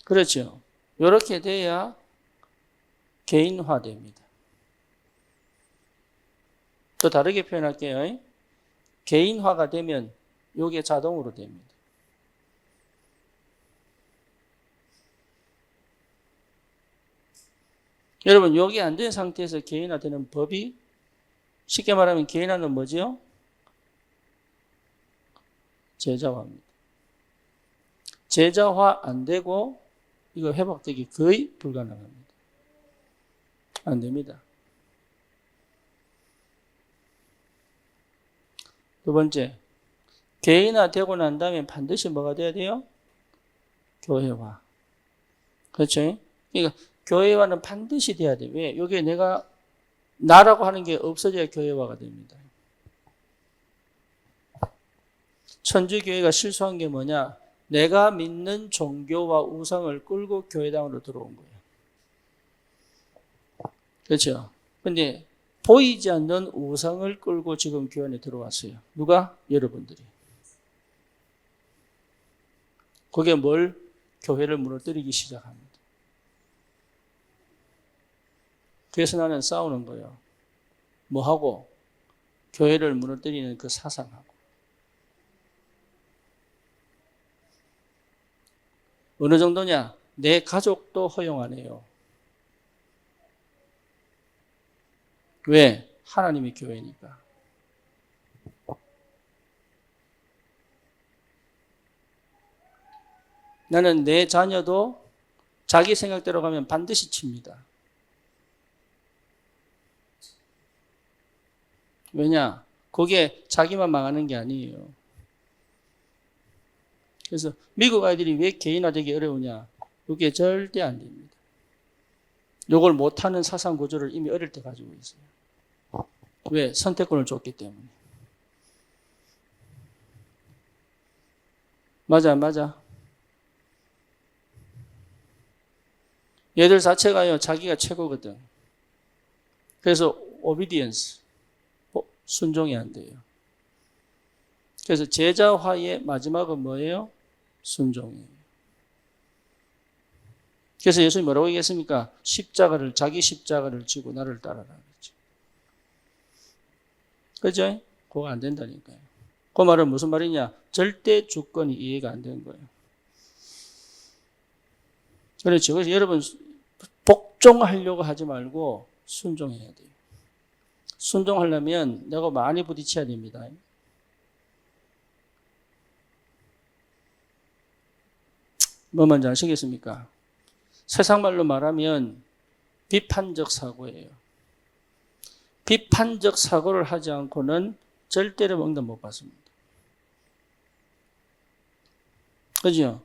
그렇죠. 이렇게 돼야 개인화됩니다. 또 다르게 표현할게요. 개인화가 되면 이게 자동으로 됩니다. 여러분, 이게 안 된 상태에서 개인화되는 법이 쉽게 말하면 개인화는 뭐죠? 제자화입니다. 제자화 안 되고 이거 회복되기 거의 불가능합니다. 안 됩니다. 두 번째, 개인화 되고 난 다음에 반드시 뭐가 돼야 돼요? 교회화. 그렇죠? 그러니까 교회화는 반드시 돼야 돼. 왜? 여기에 내가 나라고 하는 게 없어져야 교회화가 됩니다. 천주교회가 실수한 게 뭐냐? 내가 믿는 종교와 우상을 끌고 교회당으로 들어온 거예요. 그렇죠? 근데 보이지 않는 우상을 끌고 지금 교회 안에 들어왔어요. 누가? 여러분들이. 그게 뭘? 교회를 무너뜨리기 시작합니다. 그래서 나는 싸우는 거예요. 뭐하고? 교회를 무너뜨리는 그 사상하고. 어느 정도냐? 내 가족도 허용 안 해요. 왜? 하나님이 교회니까. 나는 내 자녀도 자기 생각대로 가면 반드시 칩니다. 왜냐? 그게 자기만 망하는 게 아니에요. 그래서 미국 아이들이 왜 개인화되기 어려우냐? 이게 절대 안 됩니다. 이걸 못하는 사상 구조를 이미 어릴 때 가지고 있어요. 왜? 선택권을 줬기 때문에. 맞아, 맞아. 얘들 자체가요, 자기가 최고거든. 그래서 obedience, 순종이 안 돼요. 그래서 제자화의 마지막은 뭐예요? 순종이에요. 그래서 예수님이 뭐라고 얘기했습니까? 자기 십자가를 지고 나를 따라라. 그죠? 그거 안 된다니까요. 그 말은 무슨 말이냐? 절대 주권이 이해가 안 되는 거예요. 그렇죠. 그래서 여러분, 복종하려고 하지 말고 순종해야 돼요. 순종하려면 내가 많이 부딪혀야 됩니다. 뭐 먼저 아시겠습니까? 세상 말로 말하면 비판적 사고예요. 비판적 사고를 하지 않고는 절대로 응답 못 받습니다. 그죠?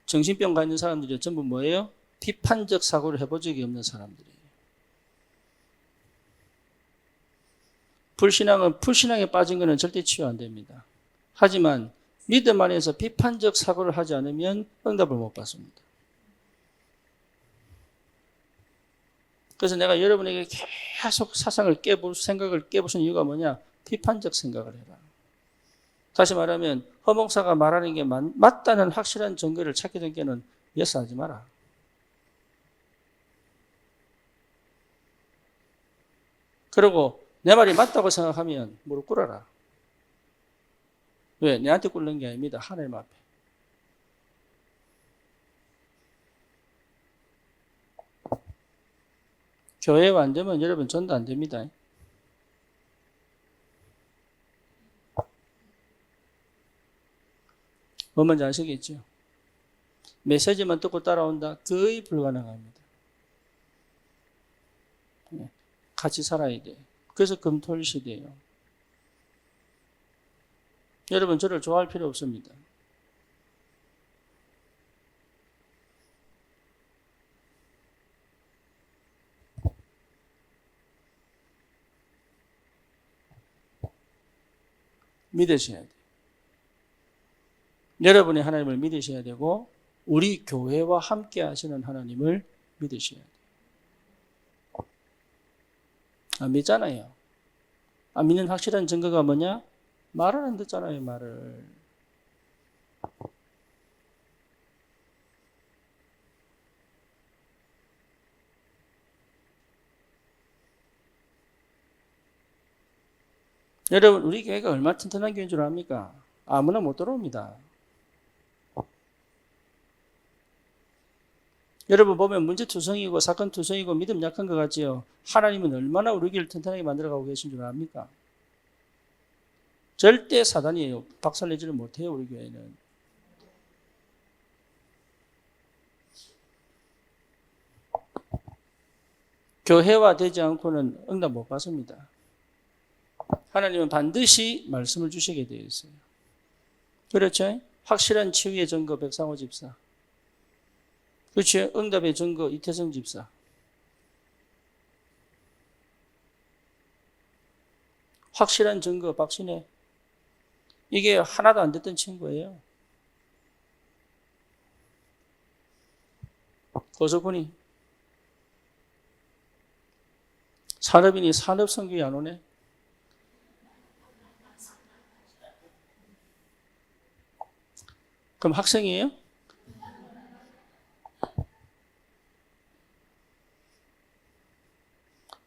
정신병 갖는 사람들이 전부 뭐예요? 비판적 사고를 해본 적이 없는 사람들이에요. 불신앙에 빠진 것은 절대 치유 안 됩니다. 하지만 믿음 안에서 비판적 사고를 하지 않으면 응답을 못 받습니다. 그래서 내가 여러분에게 계속 생각을 깨부수는 이유가 뭐냐? 비판적 생각을 해라. 다시 말하면 허목사가 말하는 게 맞다는 확실한 증거를 찾게 된 게는 예스하지 마라. 그리고 내 말이 맞다고 생각하면 무릎 꿇어라. 왜? 내한테 꿇는 게 아닙니다. 하나님 앞에. 교회가 안 되면 여러분 전도 안 됩니다. 뭐 뭔지 아시겠죠? 메시지만 듣고 따라온다? 거의 불가능합니다. 같이 살아야 돼. 그래서 금토일 시대예요. 여러분 저를 좋아할 필요 없습니다. 믿으셔야 돼요. 여러분이 하나님을 믿으셔야 되고 우리 교회와 함께 하시는 하나님을 믿으셔야 돼요. 안 믿잖아요. 안 믿는 확실한 증거가 뭐냐? 말을 안 듣잖아요, 말을. 여러분, 우리 교회가 얼마나 튼튼한 교회인 줄 압니까? 아무나 못 들어옵니다. 여러분 보면 문제투성이고 사건투성이고 믿음 약한 것 같지요? 하나님은 얼마나 우리 교회를 튼튼하게 만들어가고 계신 줄 압니까? 절대 사단이에요. 박살내지를 못해요, 우리 교회는. 교회화되지 않고는 응답 못 받습니다. 하나님은 반드시 말씀을 주시게 되어 있어요. 그렇죠? 확실한 치유의 증거 백상호 집사. 그렇죠? 응답의 증거 이태성 집사. 확실한 증거 박신혜. 이게 하나도 안 됐던 친구예요. 고석훈이. 산업인이 산업성교회 안 오네. 그럼 학생이에요?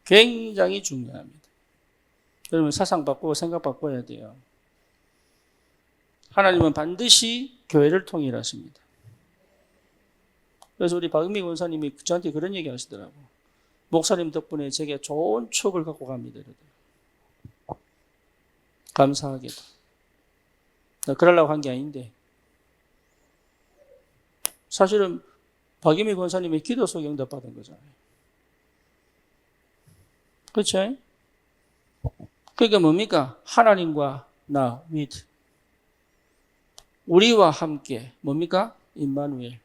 굉장히 중요합니다. 여러분 사상 바꾸고 생각 바꿔야 돼요. 하나님은 반드시 교회를 통해 일하십니다. 그래서 우리 박은미 권사님이 저한테 그런 얘기 하시더라고. 목사님 덕분에 제게 좋은 추억을 갖고 갑니다. 감사하게도. 나 그러려고 한 게 아닌데. 사실은 박은미 권사님의 기도 속에 응답받은 거잖아요. 그렇죠? 그러니까 뭡니까? 하나님과 나, with. 우리와 함께. 뭡니까? 임마누엘.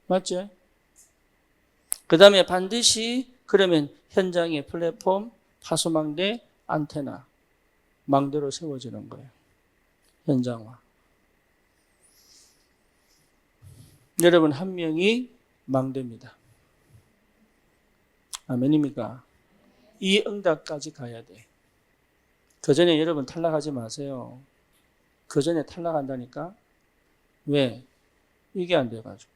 맞죠? 그 다음에 반드시 그러면 현장에 플랫폼, 파수망대, 안테나, 망대로 세워지는 거예요. 현장화. 여러분 한 명이 망대입니다. 아멘입니까? 이 응답까지 가야 돼. 그 전에 여러분 탈락하지 마세요. 그 전에 탈락한다니까? 왜? 이게 안 돼가지고.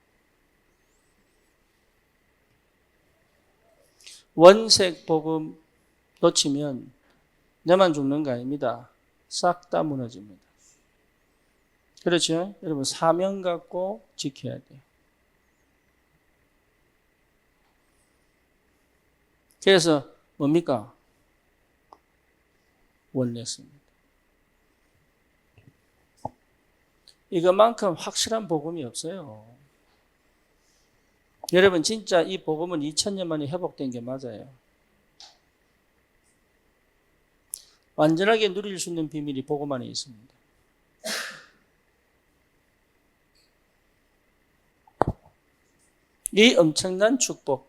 원색 복음 놓치면 내만 죽는 거 아닙니다. 싹 다 무너집니다. 그렇죠? 여러분 사명 갖고 지켜야 돼요. 그래서 뭡니까? 원내스입니다. 이것만큼 확실한 복음이 없어요. 여러분 진짜 이 복음은 2000년 만에 회복된 게 맞아요. 완전하게 누릴 수 있는 비밀이 복음 안에 있습니다. 이 엄청난 축복.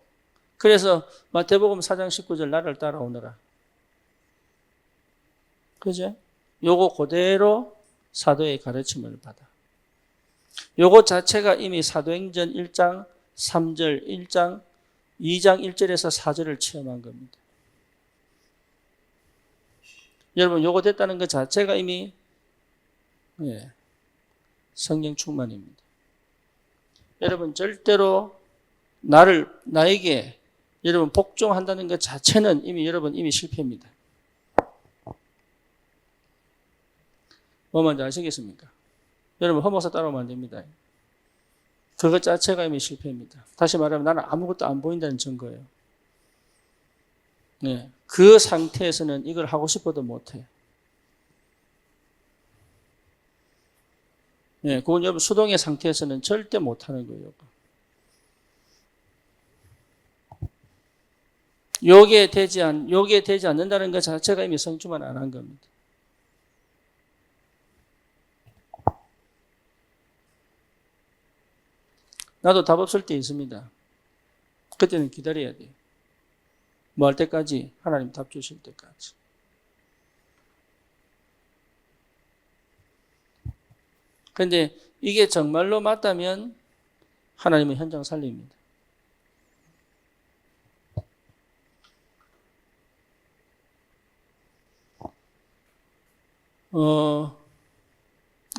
그래서 마태복음 4장 19절 나를 따라오너라. 그죠? 요거 그대로 사도의 가르침을 받아. 요거 자체가 이미 사도행전 1장 3절, 1장 2장 1절에서 4절을 체험한 겁니다. 여러분 요거 됐다는 것 자체가 이미 성령 충만입니다. 여러분 절대로 나에게 여러분 복종한다는 것 자체는 이미 실패입니다. 뭐 먼저 아시겠습니까? 여러분 허목사 따라오면 안 됩니다. 그것 자체가 이미 실패입니다. 다시 말하면 나는 아무것도 안 보인다는 증거예요. 네, 그 상태에서는 이걸 하고 싶어도 못해요. 네, 그건 여러분 수동의 상태에서는 절대 못하는 거예요. 요게 되지 않는다는 것 자체가 이미 성취만 안 한 겁니다. 나도 답 없을 때 있습니다. 그때는 기다려야 돼요. 뭐 할 때까지? 하나님 답 주실 때까지. 그런데 이게 정말로 맞다면 하나님은 현장 살립니다.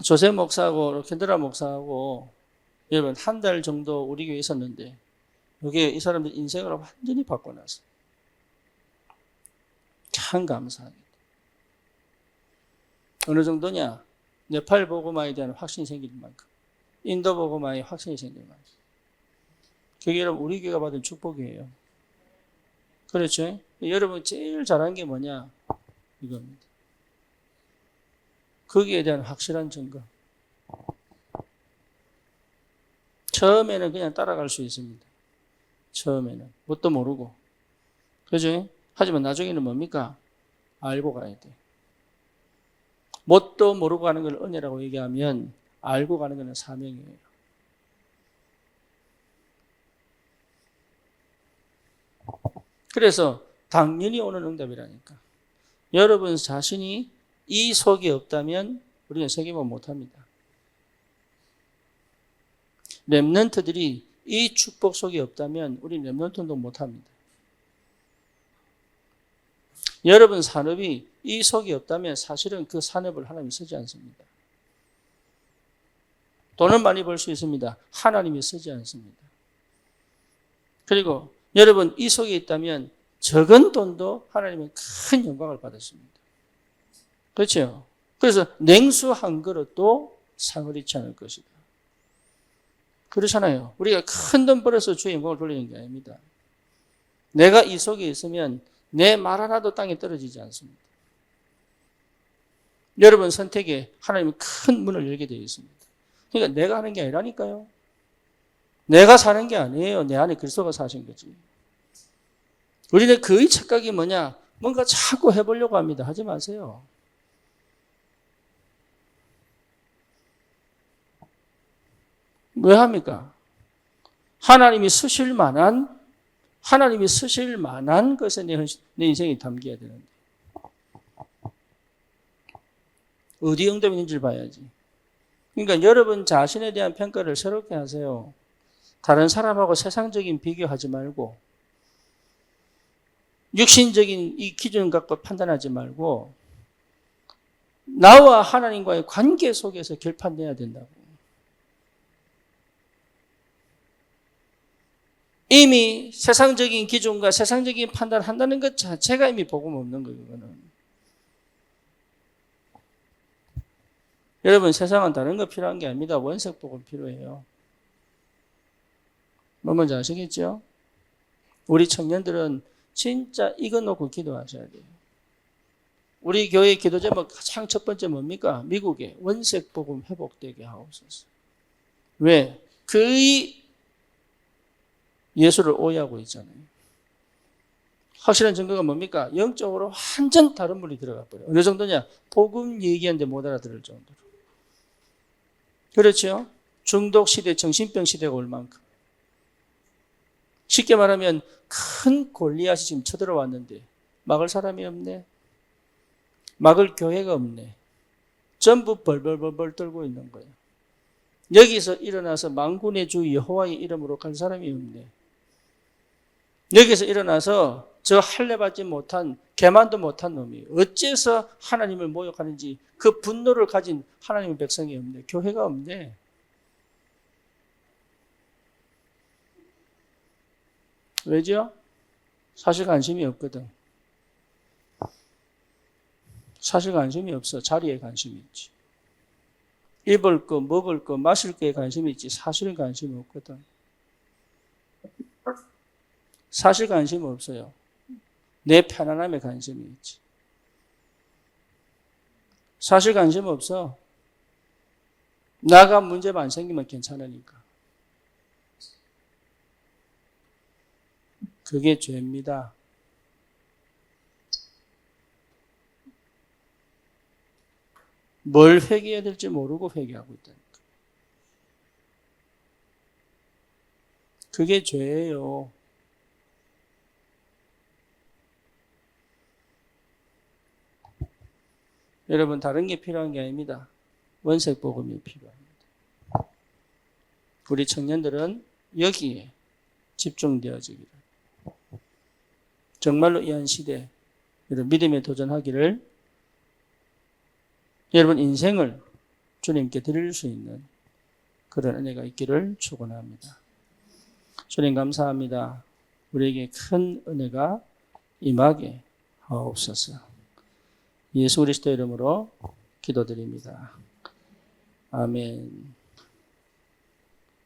조세 목사하고 로켄드라 목사하고 여러분 한 달 정도 우리 교회에 있었는데 여기에 이 사람들 인생을 완전히 바꿔놨어요. 참 감사합니다. 어느 정도냐? 네팔 복음화에 대한 확신이 생길 만큼, 인도 복음화에 확신이 생길 만큼. 그게 여러분 우리 교회가 받은 축복이에요. 그렇죠? 여러분 제일 잘한 게 뭐냐? 이겁니다. 거기에 대한 확실한 증거. 처음에는 그냥 따라갈 수 있습니다. 처음에는 뭣도 모르고. 그죠? 하지만 나중에는 뭡니까? 알고 가야 돼. 뭣도 모르고 가는 걸 은혜라고 얘기하면 알고 가는 것은 사명이에요. 그래서 당연히 오는 응답이라니까. 여러분 자신이 이 속이 없다면 우리는 세계만 못합니다. 렘넌트들이 이 축복 속이 없다면 우리는 렘넌트도 못합니다. 여러분 산업이 이 속이 없다면 사실은 그 산업을 하나님이 쓰지 않습니다. 돈은 많이 벌 수 있습니다. 하나님이 쓰지 않습니다. 그리고 여러분 이 속에 있다면 적은 돈도 하나님은 큰 영광을 받았습니다. 그렇죠? 그래서 냉수 한 그릇도 상을 잃지 않을 것이다. 그렇잖아요. 우리가 큰 돈 벌어서 주의 영광을 돌리는 게 아닙니다. 내가 이 속에 있으면 내 말 하나도 땅에 떨어지지 않습니다. 여러분 선택에 하나님은 큰 문을 열게 되어 있습니다. 그러니까 내가 하는 게 아니라니까요. 내가 사는 게 아니에요. 내 안에 그리스도가 사신 거지. 우리는 그의 착각이 뭐냐? 뭔가 자꾸 해보려고 합니다. 하지 마세요. 왜 합니까? 하나님이 쓰실 만한 것에 내 인생이 담겨야 되는데. 어디 응답이 있는지를 봐야지. 그러니까 여러분 자신에 대한 평가를 새롭게 하세요. 다른 사람하고 세상적인 비교하지 말고, 육신적인 이 기준 갖고 판단하지 말고, 나와 하나님과의 관계 속에서 결판내야 된다고. 이미 세상적인 기준과 세상적인 판단을 한다는 것 자체가 이미 복음 없는 거예요, 이거는. 여러분, 세상은 다른 거 필요한 게 아닙니다. 원색 복음 필요해요. 뭔지 아시겠죠? 우리 청년들은 진짜 이거 놓고 기도하셔야 돼요. 우리 교회 기도 제목 가장 첫 번째 뭡니까? 미국의 원색 복음 회복되게 하옵소서. 왜? 그의 예수를 오해하고 있잖아요. 확실한 증거가 뭡니까? 영적으로 완전 다른 분이 들어가 버려요. 어느 정도냐? 복음 얘기하는데 못 알아들을 정도로. 그렇죠? 중독 시대, 정신병 시대가 올 만큼. 쉽게 말하면 큰 골리앗이 지금 쳐들어왔는데 막을 사람이 없네. 막을 교회가 없네. 전부 벌벌벌벌 떨고 있는 거예요. 여기서 일어나서 만군의 주 여호와의 이름으로 갈 사람이 없네. 여기서 일어나서 저 할례 받지 못한, 개만도 못한 놈이 어째서 하나님을 모욕하는지 그 분노를 가진 하나님의 백성이 없네. 교회가 없네. 왜죠? 사실 관심이 없거든. 사실 관심이 없어. 자리에 관심이 있지. 입을 거, 먹을 거, 마실 거에 관심이 있지. 사실은 관심이 없거든. 사실 관심 없어요. 내 편안함에 관심이 있지. 사실 관심 없어. 나가 문제만 안 생기면 괜찮으니까. 그게 죄입니다. 뭘 회개해야 될지 모르고 회개하고 있다니까. 그게 죄예요. 여러분, 다른 게 필요한 게 아닙니다. 원색 복음이 필요합니다. 우리 청년들은 여기에 집중되어지기를. 정말로 이 한 시대 이런 믿음에 도전하기를, 여러분 인생을 주님께 드릴 수 있는 그런 은혜가 있기를 축원합니다. 주님 감사합니다. 우리에게 큰 은혜가 임하게 하옵소서. 예수 그리스도 이름으로 기도드립니다. 아멘.